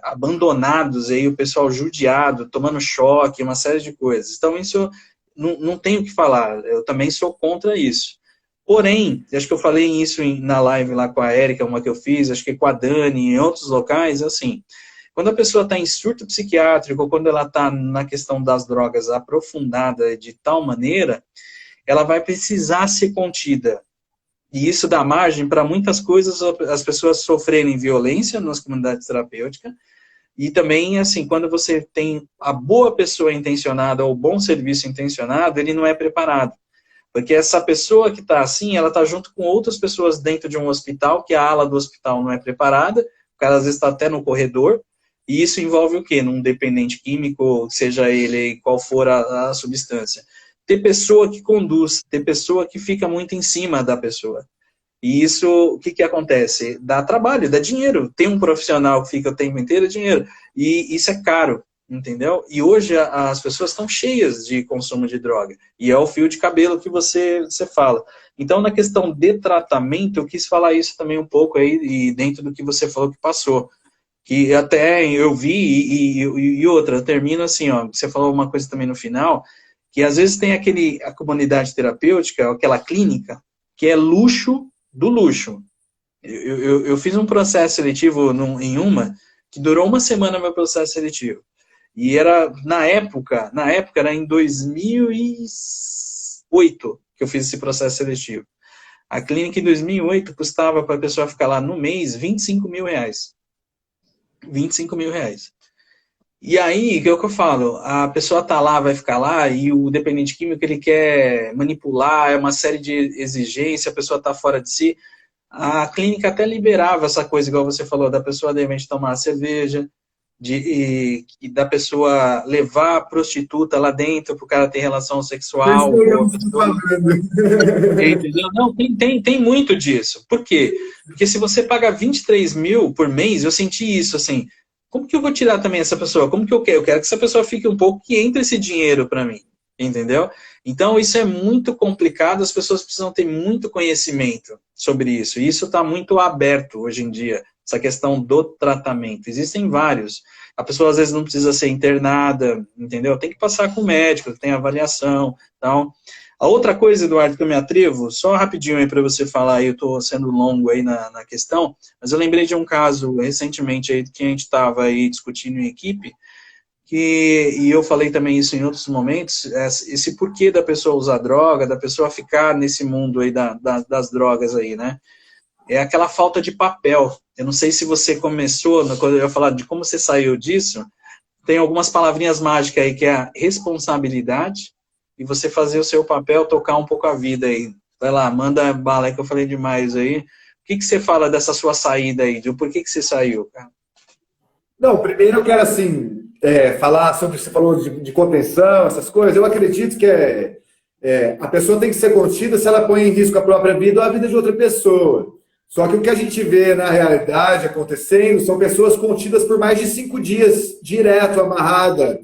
abandonados, aí, o pessoal judiado, tomando choque, uma série de coisas. Então, isso não tenho o que falar, eu também sou contra isso. Porém, acho que eu falei isso na live lá com a Érica, uma que eu fiz, acho que com a Dani, em outros locais, assim... Quando a pessoa está em surto psiquiátrico, ou quando ela está na questão das drogas aprofundada de tal maneira, ela vai precisar ser contida. E isso dá margem para muitas coisas, as pessoas sofrerem violência nas comunidades terapêuticas, e também, assim, quando você tem a boa pessoa intencionada, ou o bom serviço intencionado, ele não é preparado. Porque essa pessoa que está assim, ela está junto com outras pessoas dentro de um hospital, que a ala do hospital não é preparada, o cara às vezes está até no corredor. E isso envolve o quê? Num dependente químico, seja ele qual for a substância. Ter pessoa que conduz, ter pessoa que fica muito em cima da pessoa. E isso, o que acontece? Dá trabalho, dá dinheiro. Tem um profissional que fica o tempo inteiro, é dinheiro. E isso é caro, entendeu? E hoje as pessoas estão cheias de consumo de droga. E é o fio de cabelo que você fala. Então, na questão de tratamento, eu quis falar isso também um pouco aí, e dentro do que você falou que passou. Que até eu vi, e outra, eu termino assim, ó, você falou uma coisa também no final, que às vezes tem a comunidade terapêutica, aquela clínica, que é luxo do luxo. Eu fiz um processo seletivo em uma, que durou uma semana meu processo seletivo. E era, na época era em 2008 que eu fiz esse processo seletivo. A clínica em 2008 custava para a pessoa ficar lá no mês R$25 mil. R$25 mil. E aí, o que eu falo? A pessoa tá lá, vai ficar lá, e o dependente químico, ele quer manipular, é uma série de exigências, a pessoa tá fora de si. A clínica até liberava essa coisa, igual você falou, da pessoa, de repente, tomar cerveja, da pessoa levar a prostituta lá dentro para o cara ter relação sexual. Entendeu? Não, tem muito disso. Por quê? Porque se você paga 23 mil por mês, eu senti isso, assim, como que eu vou tirar também essa pessoa? Como que eu quero? Eu quero que essa pessoa fique um pouco, que entre esse dinheiro para mim, entendeu? Então, isso é muito complicado, as pessoas precisam ter muito conhecimento sobre isso, e isso está muito aberto hoje em dia, essa questão do tratamento. Existem vários. A pessoa, às vezes, não precisa ser internada, entendeu? Tem que passar com o médico, tem avaliação, então... A outra coisa, Eduardo, que eu me atrevo, só rapidinho aí para você falar, aí, eu estou sendo longo aí na questão, mas eu lembrei de um caso recentemente aí que a gente estava aí discutindo em equipe, e eu falei também isso em outros momentos, esse porquê da pessoa usar droga, da pessoa ficar nesse mundo aí das drogas aí, né? É aquela falta de papel. Eu não sei se você começou, quando eu ia falar de como você saiu disso, tem algumas palavrinhas mágicas aí, que é a responsabilidade, e você fazer o seu papel, tocar um pouco a vida aí. Vai lá, manda bala aí, que eu falei demais aí. O que você fala dessa sua saída aí? Por que você saiu, cara? Não, primeiro eu quero, assim, falar sobre o que você falou de contenção, essas coisas. Eu acredito que a pessoa tem que ser contida se ela põe em risco a própria vida ou a vida de outra pessoa. Só que o que a gente vê na realidade acontecendo são pessoas contidas por mais de 5 dias, direto, amarrada,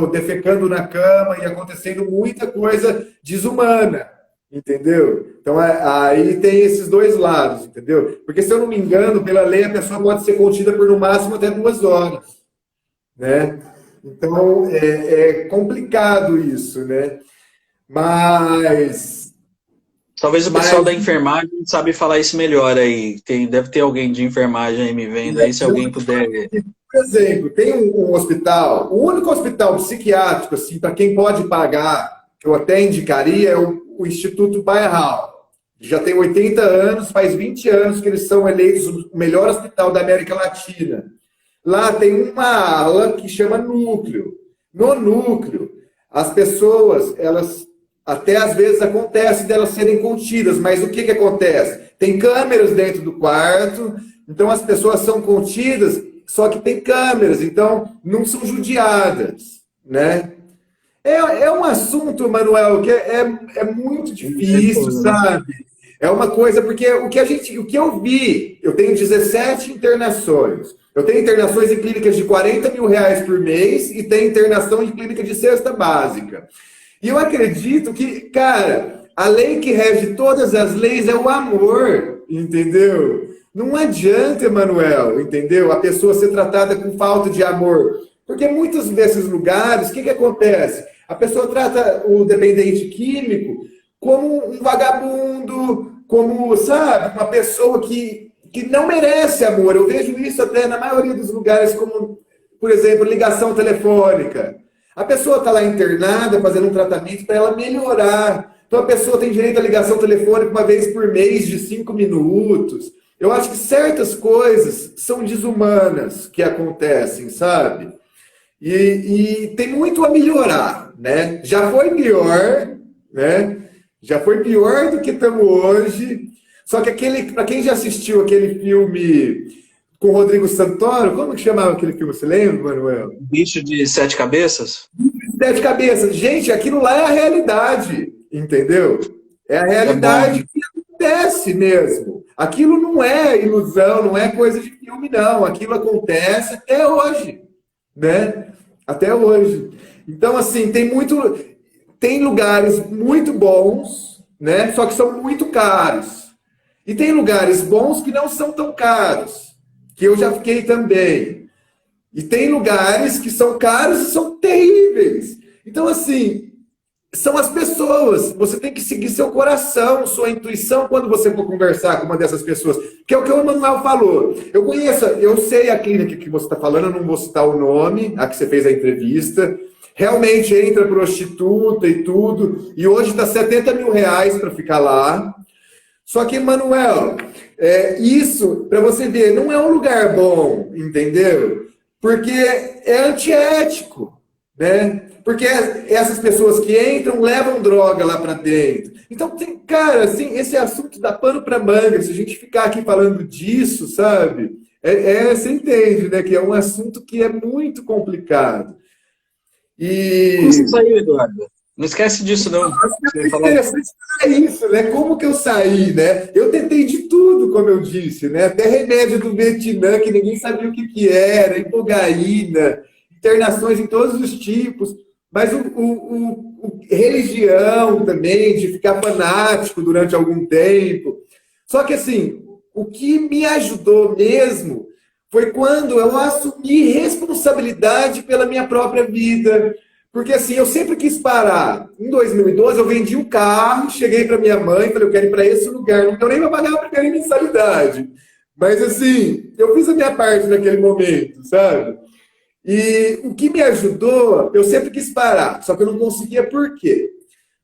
defecando na cama e acontecendo muita coisa desumana, entendeu? Então, aí tem esses dois lados, entendeu? Porque, se eu não me engano, pela lei, a pessoa pode ser contida por, no máximo, até 2 horas, né? Então, é complicado isso, né? Mas... Talvez o pessoal da enfermagem sabe falar isso melhor aí. Deve ter alguém de enfermagem aí me vendo aí, se alguém puder... Por exemplo, tem um hospital, o único hospital psiquiátrico, assim, para quem pode pagar, que eu até indicaria, é o Instituto Bairral. Já tem 80 anos, faz 20 anos que eles são eleitos o melhor hospital da América Latina. Lá tem uma ala que chama núcleo. No núcleo, as pessoas, elas... Até às vezes acontece delas serem contidas, mas o que acontece? Tem câmeras dentro do quarto, então as pessoas são contidas só que tem câmeras, então não são judiadas, né? É um assunto, Manuel, que é muito difícil, sabe? É uma coisa, porque o que eu vi, eu tenho 17 internações. Eu tenho internações em clínicas de 40 mil reais por mês e tenho internação em clínica de cesta básica. E eu acredito que, cara, a lei que rege todas as leis é o amor, entendeu? Não adianta, Emanuel, entendeu? A pessoa ser tratada com falta de amor. Porque muitos desses lugares, o que acontece? A pessoa trata o dependente químico como um vagabundo, como, sabe, uma pessoa que não merece amor. Eu vejo isso até na maioria dos lugares, como, por exemplo, ligação telefônica. A pessoa está lá internada, fazendo um tratamento para ela melhorar. Então a pessoa tem direito à ligação telefônica uma vez por mês de 5 minutos. Eu acho que certas coisas são desumanas que acontecem, sabe? E tem muito a melhorar, né? Já foi pior, né? Já foi pior do que estamos hoje. Só que para quem já assistiu aquele filme com o Rodrigo Santoro, como que chamava aquele filme? Você lembra, Manuel? Bicho de Sete Cabeças? Sete Cabeças. Gente, aquilo lá é a realidade, entendeu? É a realidade que acontece mesmo. Aquilo não é ilusão, não é coisa de filme, não. Aquilo acontece até hoje, né? Até hoje. Então, assim, tem lugares muito bons, né? Só que são muito caros. E tem lugares bons que não são tão caros, que eu já fiquei também. E tem lugares que são caros e são terríveis. Então, assim, são as pessoas. Você tem que seguir seu coração, sua intuição, quando você for conversar com uma dessas pessoas. Que é o que o Emanuel falou. Eu sei a clínica que você está falando, eu não vou citar o nome, a que você fez a entrevista. Realmente entra prostituta e tudo. E hoje está 70 mil reais para ficar lá. Só que, Emanuel, isso, para você ver, não é um lugar bom, entendeu? Porque é antiético, né? Porque essas pessoas que entram levam droga lá para dentro. Então, cara, assim, esse assunto dá pano para manga. Se a gente ficar aqui falando disso, sabe? Você entende, né? Que é um assunto que é muito complicado. Como você saiu, Eduardo? Não esquece disso, não. É interessante isso, né? Como que eu saí, né? Eu tentei de tudo, como eu disse, né? Até remédio do Vietnã, que ninguém sabia o que era, hipogaína, internações em todos os tipos. Mas religião também, de ficar fanático durante algum tempo. Só que, assim, o que me ajudou mesmo foi quando eu assumi responsabilidade pela minha própria vida. Porque, assim, eu sempre quis parar. Em 2012, eu vendi o carro, cheguei para minha mãe, falei, eu quero ir para esse lugar. Não deu nem para pagar a primeira mensalidade. Mas, assim, eu fiz a minha parte naquele momento, sabe? E o que me ajudou, eu sempre quis parar, só que eu não conseguia. Por quê?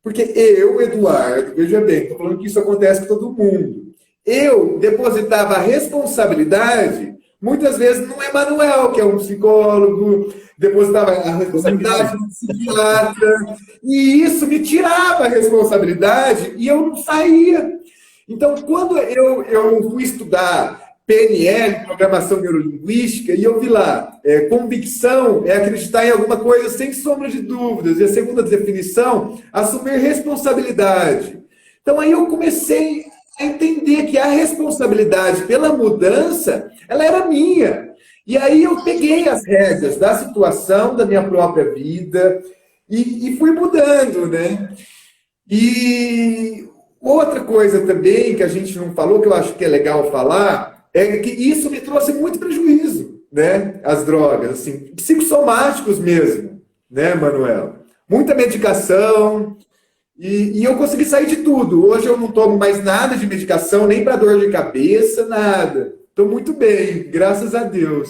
Porque eu, Eduardo, veja bem, estou falando que isso acontece com todo mundo. Eu depositava a responsabilidade, muitas vezes, no Emanuel, que é um psicólogo, depositava a responsabilidade no psiquiatra, e isso me tirava a responsabilidade e eu não saía. Então, quando eu fui estudar PNL, Programação Neurolinguística, e eu vi lá, convicção é acreditar em alguma coisa sem sombra de dúvidas, e a segunda definição, assumir responsabilidade. Então, aí eu comecei a entender que a responsabilidade pela mudança, ela era minha. E aí eu peguei as rédeas da situação, da minha própria vida, e fui mudando, né? E outra coisa também que a gente não falou, que eu acho que é legal falar, é que isso me trouxe muito prejuízo, né? As drogas, assim, psicossomáticos mesmo, né, Manuel? Muita medicação, e eu consegui sair de tudo. Hoje eu não tomo mais nada de medicação, nem para dor de cabeça, nada. Estou muito bem, graças a Deus.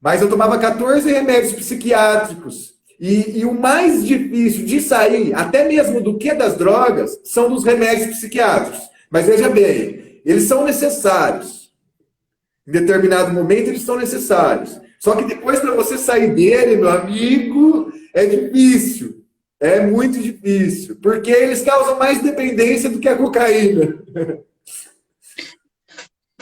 Mas eu tomava 14 remédios psiquiátricos. E o mais difícil de sair, até mesmo do que das drogas, são dos remédios psiquiátricos. Mas veja bem, eles são necessários. Em determinado momento, eles são necessários. Só que depois, para você sair dele, meu amigo, é difícil. É muito difícil. Porque eles causam mais dependência do que a cocaína.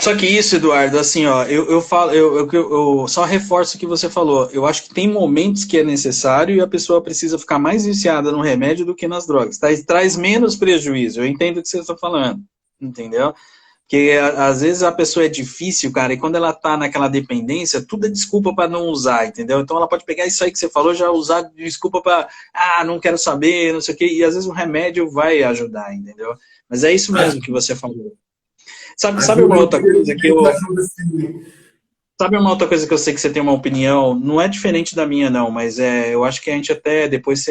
Só que isso, Eduardo, assim, ó, eu falo, eu só reforço o que você falou. Eu acho que tem momentos que é necessário e a pessoa precisa ficar mais viciada no remédio do que nas drogas. Traz menos prejuízo. Eu entendo o que você está falando, entendeu? Porque às vezes a pessoa é difícil, cara, e quando ela tá naquela dependência, tudo é desculpa para não usar, entendeu? Então ela pode pegar isso aí que você falou, já usar de desculpa para, não quero saber, não sei o quê, e às vezes o remédio vai ajudar, entendeu? Mas é isso mesmo que você falou. Sabe uma Ajuda, outra coisa que eu, ajuda sim. Sabe uma outra coisa que eu sei que você tem uma opinião, não é diferente da minha não, mas eu acho que a gente até depois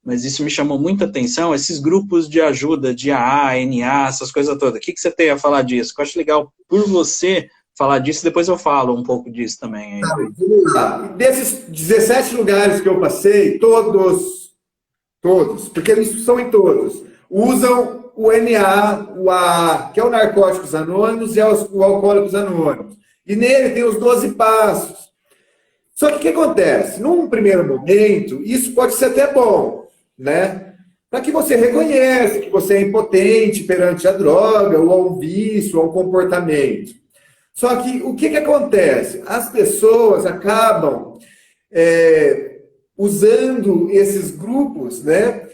mas isso me chamou muita atenção, esses grupos de ajuda, de AA, NA, essas coisas todas. O que você tem a falar disso? Eu acho legal por você falar disso, depois eu falo um pouco disso também. Aí. Vamos lá. Desses 17 lugares que eu passei, todos, porque eles são em todos, usam o NA, o AA, que é o Narcóticos Anônimos, e é o Alcoólicos Anônimos. E nele tem os 12 passos. Só que o que acontece? Num primeiro momento, isso pode ser até bom, né? Para que você reconheça que você é impotente perante a droga, ou ao vício, ou ao comportamento. Só que o que acontece? As pessoas acabam usando esses grupos, né?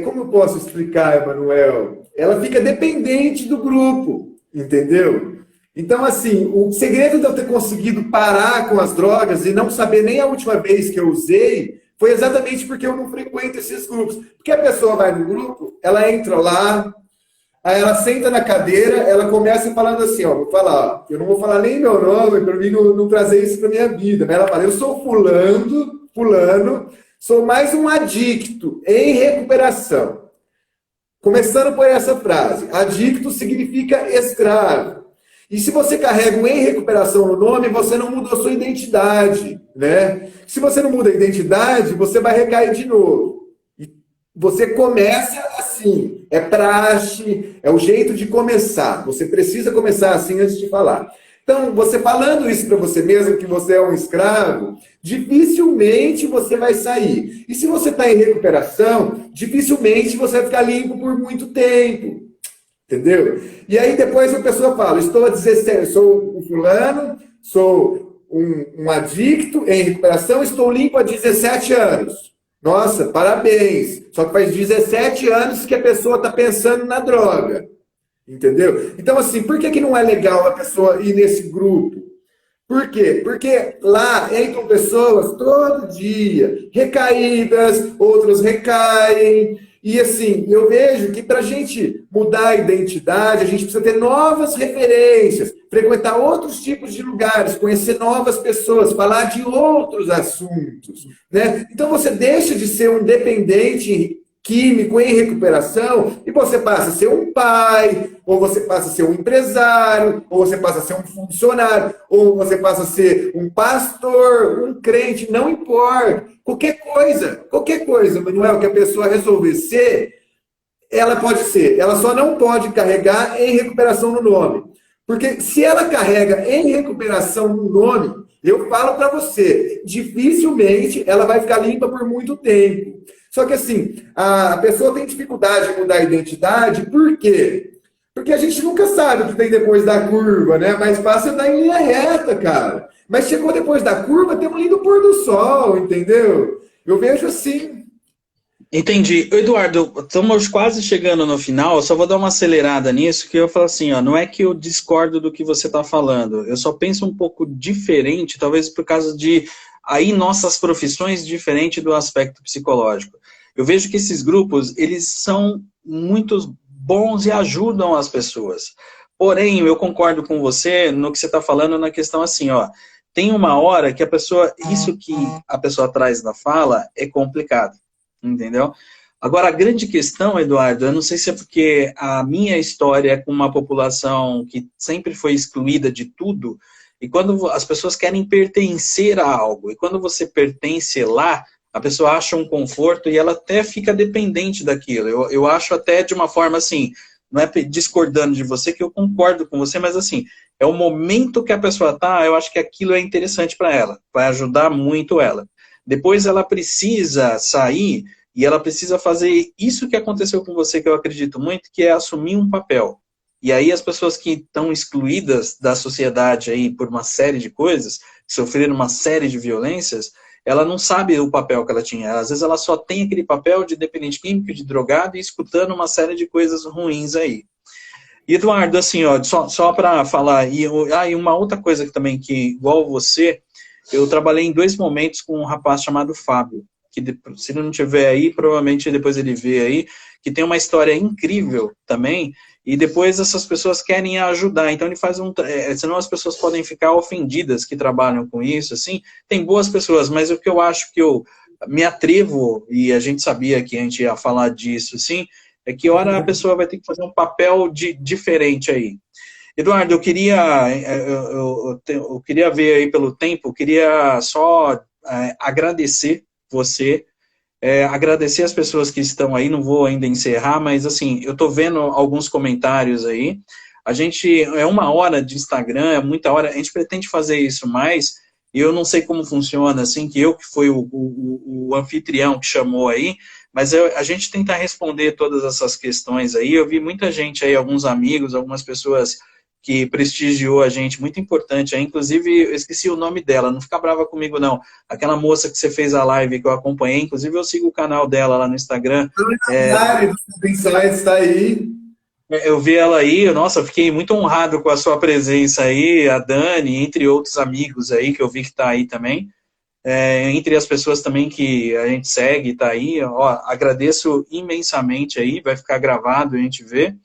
Como eu posso explicar, Emanuel? Ela fica dependente do grupo, entendeu? Então, assim, o segredo de eu ter conseguido parar com as drogas e não saber nem a última vez que eu usei foi exatamente porque eu não frequento esses grupos. Porque a pessoa vai no grupo, ela entra lá, aí ela senta na cadeira, ela começa falando assim, ó, vou falar, eu não vou falar nem meu nome, para mim não trazer isso para minha vida, mas ela fala, eu sou fulano, sou mais um adicto em recuperação. Começando por essa frase, adicto significa escravo. E se você carrega um em recuperação no nome, você não mudou sua identidade, né? Se você não muda a identidade, você vai recair de novo. E você começa assim, é praxe, é o jeito de começar. Você precisa começar assim antes de falar. Então, você falando isso para você mesmo, que você é um escravo, dificilmente você vai sair. E se você está em recuperação, dificilmente você vai ficar limpo por muito tempo. Entendeu? E aí depois a pessoa fala, estou a 17, sou um fulano, sou um adicto em recuperação, estou limpo há 17 anos. Nossa, parabéns. Só que faz 17 anos que a pessoa está pensando na droga. Entendeu? Então, assim, por que não é legal a pessoa ir nesse grupo? Por quê? Porque lá entram pessoas todo dia, recaídas, outros recaem. E assim, eu vejo que para a gente mudar a identidade, a gente precisa ter novas referências, frequentar outros tipos de lugares, conhecer novas pessoas, falar de outros assuntos, né? Então você deixa de ser um dependente químico em recuperação e você passa a ser um pai, ou você passa a ser um empresário, ou você passa a ser um funcionário, ou você passa a ser um pastor, um crente, não importa. Qualquer coisa, Manuel, que a pessoa resolver ser, ela pode ser. Ela só não pode carregar em recuperação no nome. Porque se ela carrega em recuperação no nome, eu falo para você, dificilmente ela vai ficar limpa por muito tempo. Só que assim, a pessoa tem dificuldade de mudar a identidade, por quê? Porque a gente nunca sabe o que tem depois da curva, né? Mais fácil andar em linha reta, cara. Mas chegou depois da curva, tem um lindo pôr do sol, entendeu? Eu vejo assim. Entendi. Eduardo, estamos quase chegando no final, só vou dar uma acelerada nisso, que eu falo assim, ó, não é que eu discordo do que você está falando, eu só penso um pouco diferente, talvez por causa de aí nossas profissões diferentes do aspecto psicológico. Eu vejo que esses grupos, eles são muito bons e ajudam as pessoas. Porém, eu concordo com você no que você está falando na questão assim, ó, tem uma hora que a pessoa, isso que a pessoa traz na fala é complicado. Entendeu? Agora, a grande questão, Eduardo, eu não sei se é porque a minha história é com uma população que sempre foi excluída de tudo, e quando as pessoas querem pertencer a algo, e quando você pertence lá, a pessoa acha um conforto e ela até fica dependente daquilo. Eu acho até de uma forma assim, não é discordando de você, que eu concordo com você, mas assim, é o momento que a pessoa está, eu acho que aquilo é interessante para ela, vai ajudar muito ela. Depois ela precisa sair e ela precisa fazer isso que aconteceu com você, que eu acredito muito, que é assumir um papel. E aí as pessoas que estão excluídas da sociedade aí por uma série de coisas, sofreram uma série de violências, ela não sabe o papel que ela tinha. Às vezes ela só tem aquele papel de dependente químico, de drogado, e escutando uma série de coisas ruins aí. E, Eduardo, assim, ó, só para falar, e uma outra coisa que também, que igual você, eu trabalhei em 2 momentos com um rapaz chamado Fábio, que se ele não tiver aí, provavelmente depois ele vê aí, que tem uma história incrível também, e depois essas pessoas querem ajudar, então ele faz senão as pessoas podem ficar ofendidas que trabalham com isso, assim, tem boas pessoas, mas o que eu acho que eu me atrevo, e a gente sabia que a gente ia falar disso, assim, é que hora a pessoa vai ter que fazer um papel diferente aí. Eduardo, eu queria ver aí pelo tempo, eu queria só agradecer você, agradecer as pessoas que estão aí, não vou ainda encerrar, mas assim, eu estou vendo alguns comentários aí, a gente, 1 hora de Instagram, é muita hora, a gente pretende fazer isso mais, e eu não sei como funciona, assim, que fui o anfitrião que chamou aí, mas a gente tenta responder todas essas questões aí, eu vi muita gente aí, alguns amigos, algumas pessoas que prestigiou a gente, muito importante. Inclusive, eu esqueci o nome dela, não fica brava comigo, não. Aquela moça que você fez a live que eu acompanhei, inclusive eu sigo o canal dela lá no Instagram. Está aí. Eu vi ela aí, nossa, fiquei muito honrado com a sua presença aí, a Dani, entre outros amigos aí, que eu vi que está aí também. Entre as pessoas também que a gente segue, está aí. Ó, agradeço imensamente aí, vai ficar gravado, a gente vê.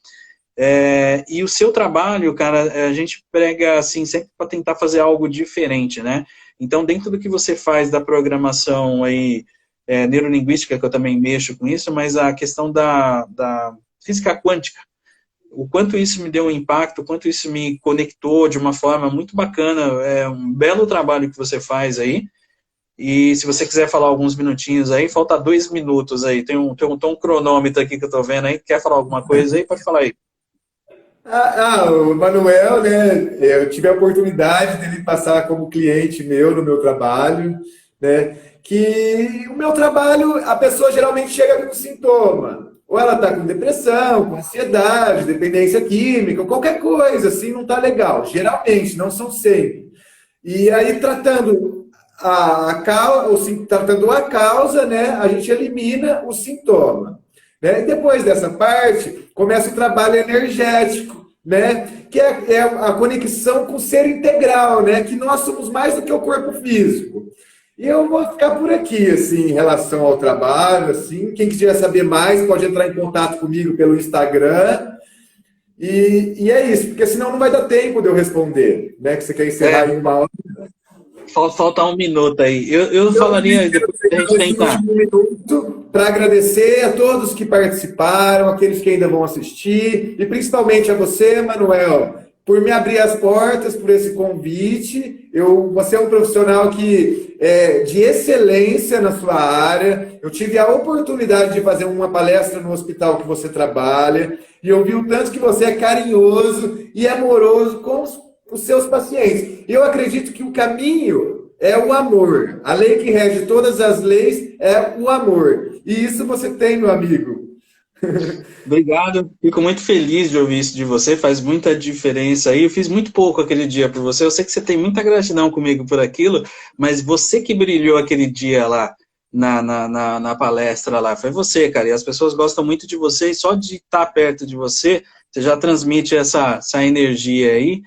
E o seu trabalho, cara, a gente prega assim, sempre para tentar fazer algo diferente, né? Então, dentro do que você faz da programação aí, neurolinguística, que eu também mexo com isso, mas a questão da física quântica, o quanto isso me deu um impacto, o quanto isso me conectou de uma forma muito bacana, é um belo trabalho que você faz aí. E se você quiser falar alguns minutinhos aí, falta 2 minutos aí, tem um cronômetro aqui que eu tô vendo aí, quer falar alguma coisa aí? Pode falar aí. O Manuel, né? Eu tive a oportunidade dele passar como cliente meu no meu trabalho, né? Que o meu trabalho, a pessoa geralmente chega com sintoma. Ou ela está com depressão, com ansiedade, dependência química, qualquer coisa assim, não está legal. Geralmente, não são sempre. E aí, tratando tratando a causa, né? A gente elimina o sintoma. Né? E depois dessa parte, começa o trabalho energético, né? Que é a conexão com o ser integral, né? Que nós somos mais do que o corpo físico. E eu vou ficar por aqui, assim, em relação ao trabalho, assim. Quem quiser saber mais, pode entrar em contato comigo pelo Instagram. E é isso, porque senão não vai dar tempo de eu responder, né? Que você quer encerrar em 1 hora. Falta 1 minuto aí. Eu falaria, depois a gente tentar. Um minuto para agradecer a todos que participaram, aqueles que ainda vão assistir, e principalmente a você, Manuel, por me abrir as portas, por esse convite. Você é um profissional que de excelência na sua área. Eu tive a oportunidade de fazer uma palestra no hospital que você trabalha, e eu vi o tanto que você é carinhoso e amoroso com os seus pacientes. Eu acredito que o caminho é o amor. A lei que rege todas as leis é o amor. E isso você tem, meu amigo. Obrigado, fico muito feliz de ouvir isso de você, faz muita diferença aí. Eu fiz muito pouco aquele dia por você, eu sei que você tem muita gratidão comigo por aquilo, mas você que brilhou aquele dia lá na palestra lá, foi você, cara, e as pessoas gostam muito de você, e só de estar perto de você, você já transmite essa energia aí.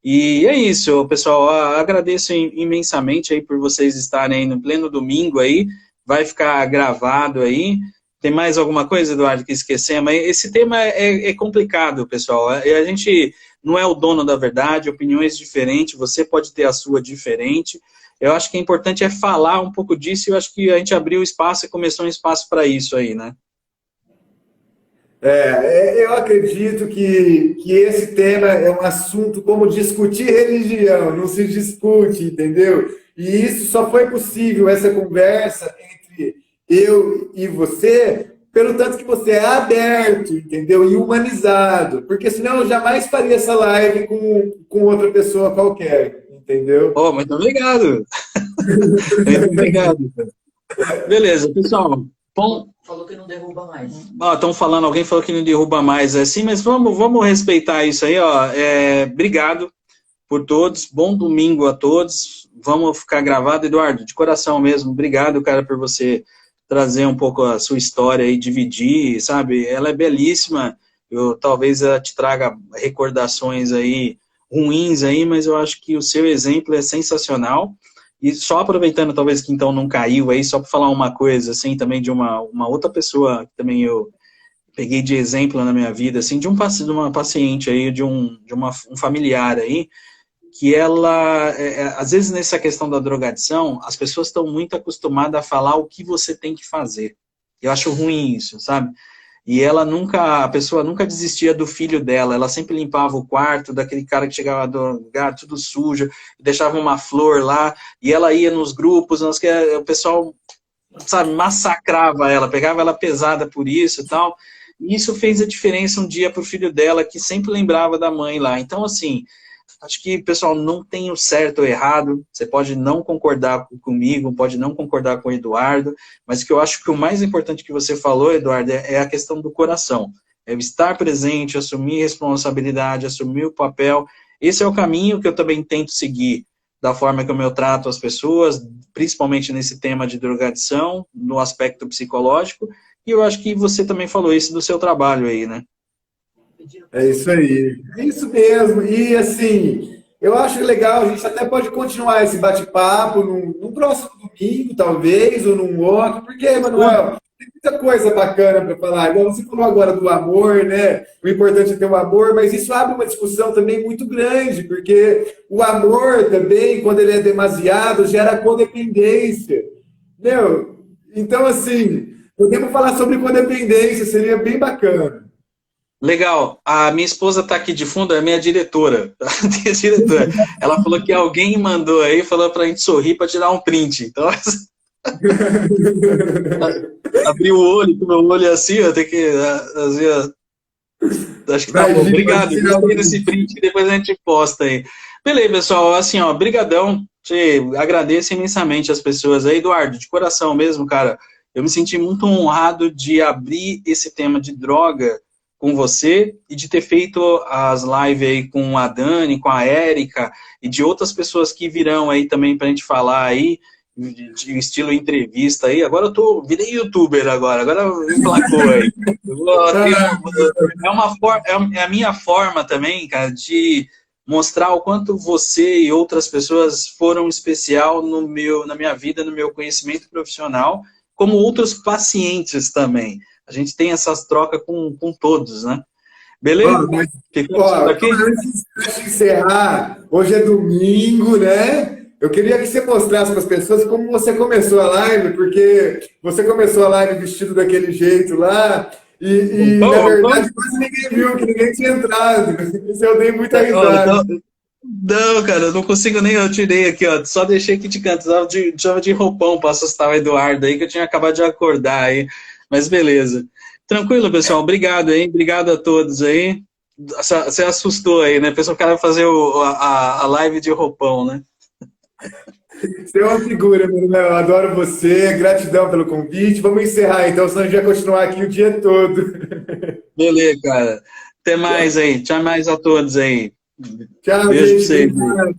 E é isso, pessoal, agradeço imensamente aí por vocês estarem aí no pleno domingo aí, vai ficar gravado aí. Tem mais alguma coisa, Eduardo, que esquecemos? Esse tema é complicado, pessoal. A gente não é o dono da verdade, opiniões diferentes, você pode ter a sua diferente. Eu acho que é importante falar um pouco disso, e eu acho que a gente abriu espaço e começou um espaço para isso aí, né? Eu acredito que esse tema é um assunto como discutir religião, não se discute, entendeu? E isso só foi possível, essa conversa entre eu e você, pelo tanto que você é aberto, entendeu? E humanizado, porque senão eu jamais faria essa live com outra pessoa qualquer, entendeu? Oh, muito obrigado! Muito obrigado. Beleza, pessoal. Bom, falou que não derruba mais. Estão falando, alguém falou que não derruba mais, assim, mas vamos respeitar isso aí, ó. Obrigado por todos, bom domingo a todos, vamos ficar gravado. Eduardo, de coração mesmo, obrigado, cara, por você trazer um pouco a sua história e dividir, sabe? Ela é belíssima, talvez ela te traga recordações aí ruins aí, mas eu acho que o seu exemplo é sensacional. E só aproveitando, talvez, que então não caiu aí, só para falar uma coisa, assim, também de uma outra pessoa que também eu peguei de exemplo na minha vida, assim, de uma paciente aí, um familiar aí, que ela, às vezes nessa questão da drogadição, as pessoas estão muito acostumadas a falar o que você tem que fazer. Eu acho ruim isso, sabe? E a pessoa nunca desistia do filho dela, ela sempre limpava o quarto daquele cara que chegava do lugar tudo sujo, deixava uma flor lá, e ela ia nos grupos, o pessoal, sabe, massacrava ela, pegava ela pesada por isso e tal, e isso fez a diferença um dia pro filho dela, que sempre lembrava da mãe lá. Então, assim, acho que, pessoal, não tem o certo ou errado, você pode não concordar comigo, pode não concordar com o Eduardo, mas que eu acho que o mais importante que você falou, Eduardo, é a questão do coração. É estar presente, assumir responsabilidade, assumir o papel. Esse é o caminho que eu também tento seguir, da forma como eu trato as pessoas, principalmente nesse tema de drogadição, no aspecto psicológico, e eu acho que você também falou isso do seu trabalho aí, né? É isso aí. É isso mesmo. E assim, eu acho legal, a gente até pode continuar esse bate-papo num próximo domingo, talvez, ou num outro, porque, Manuel, tem muita coisa bacana para falar. Igual você falou agora do amor, né? O importante é ter o amor, mas isso abre uma discussão também muito grande, porque o amor também, quando ele é demasiado, gera codependência. Entendeu? Então, assim, podemos falar sobre codependência, seria bem bacana. Legal. A minha esposa está aqui de fundo, é a minha diretora. Minha diretora. Ela falou que alguém mandou aí, falou para a gente sorrir para tirar um print. Então, abri o olho, com o meu olho assim, eu tenho que... acho que tá bom. Obrigado. Gostei desse print, depois a gente posta aí. Beleza, pessoal. Assim, ó, brigadão. Agradeço imensamente as pessoas aí. Eduardo, de coração mesmo, cara, eu me senti muito honrado de abrir esse tema de droga com você e de ter feito as lives aí com a Dani, com a Érica e de outras pessoas que virão aí também pra gente falar aí, de estilo entrevista aí. Agora virei youtuber agora emplacou aí. É a minha forma também, cara, de mostrar o quanto você e outras pessoas foram especial na minha vida, no meu conhecimento profissional, como outros pacientes também. A gente tem essas trocas com todos, né? Beleza? Antes de encerrar, hoje é domingo, né? Eu queria que você mostrasse para as pessoas como você começou a live, porque você começou a live vestido daquele jeito lá, e na verdade quase ninguém viu, que ninguém tinha entrado. Isso eu dei muita risada. Não, cara, eu não consigo nem, eu tirei aqui, ó, só deixei aqui de canto, chama de roupão para assustar o Eduardo aí, que eu tinha acabado de acordar aí. Mas beleza. Tranquilo, pessoal. Obrigado aí. Obrigado a todos aí. Você assustou aí, né? Pessoal, o cara vai fazer a live de roupão, né? Você é uma figura, meu irmão. Eu adoro você. Gratidão pelo convite. Vamos encerrar, então, senão a gente vai continuar aqui o dia todo. Beleza, cara. Até mais aí. Tchau mais a todos aí. Tchau, beijo gente. pra vocês.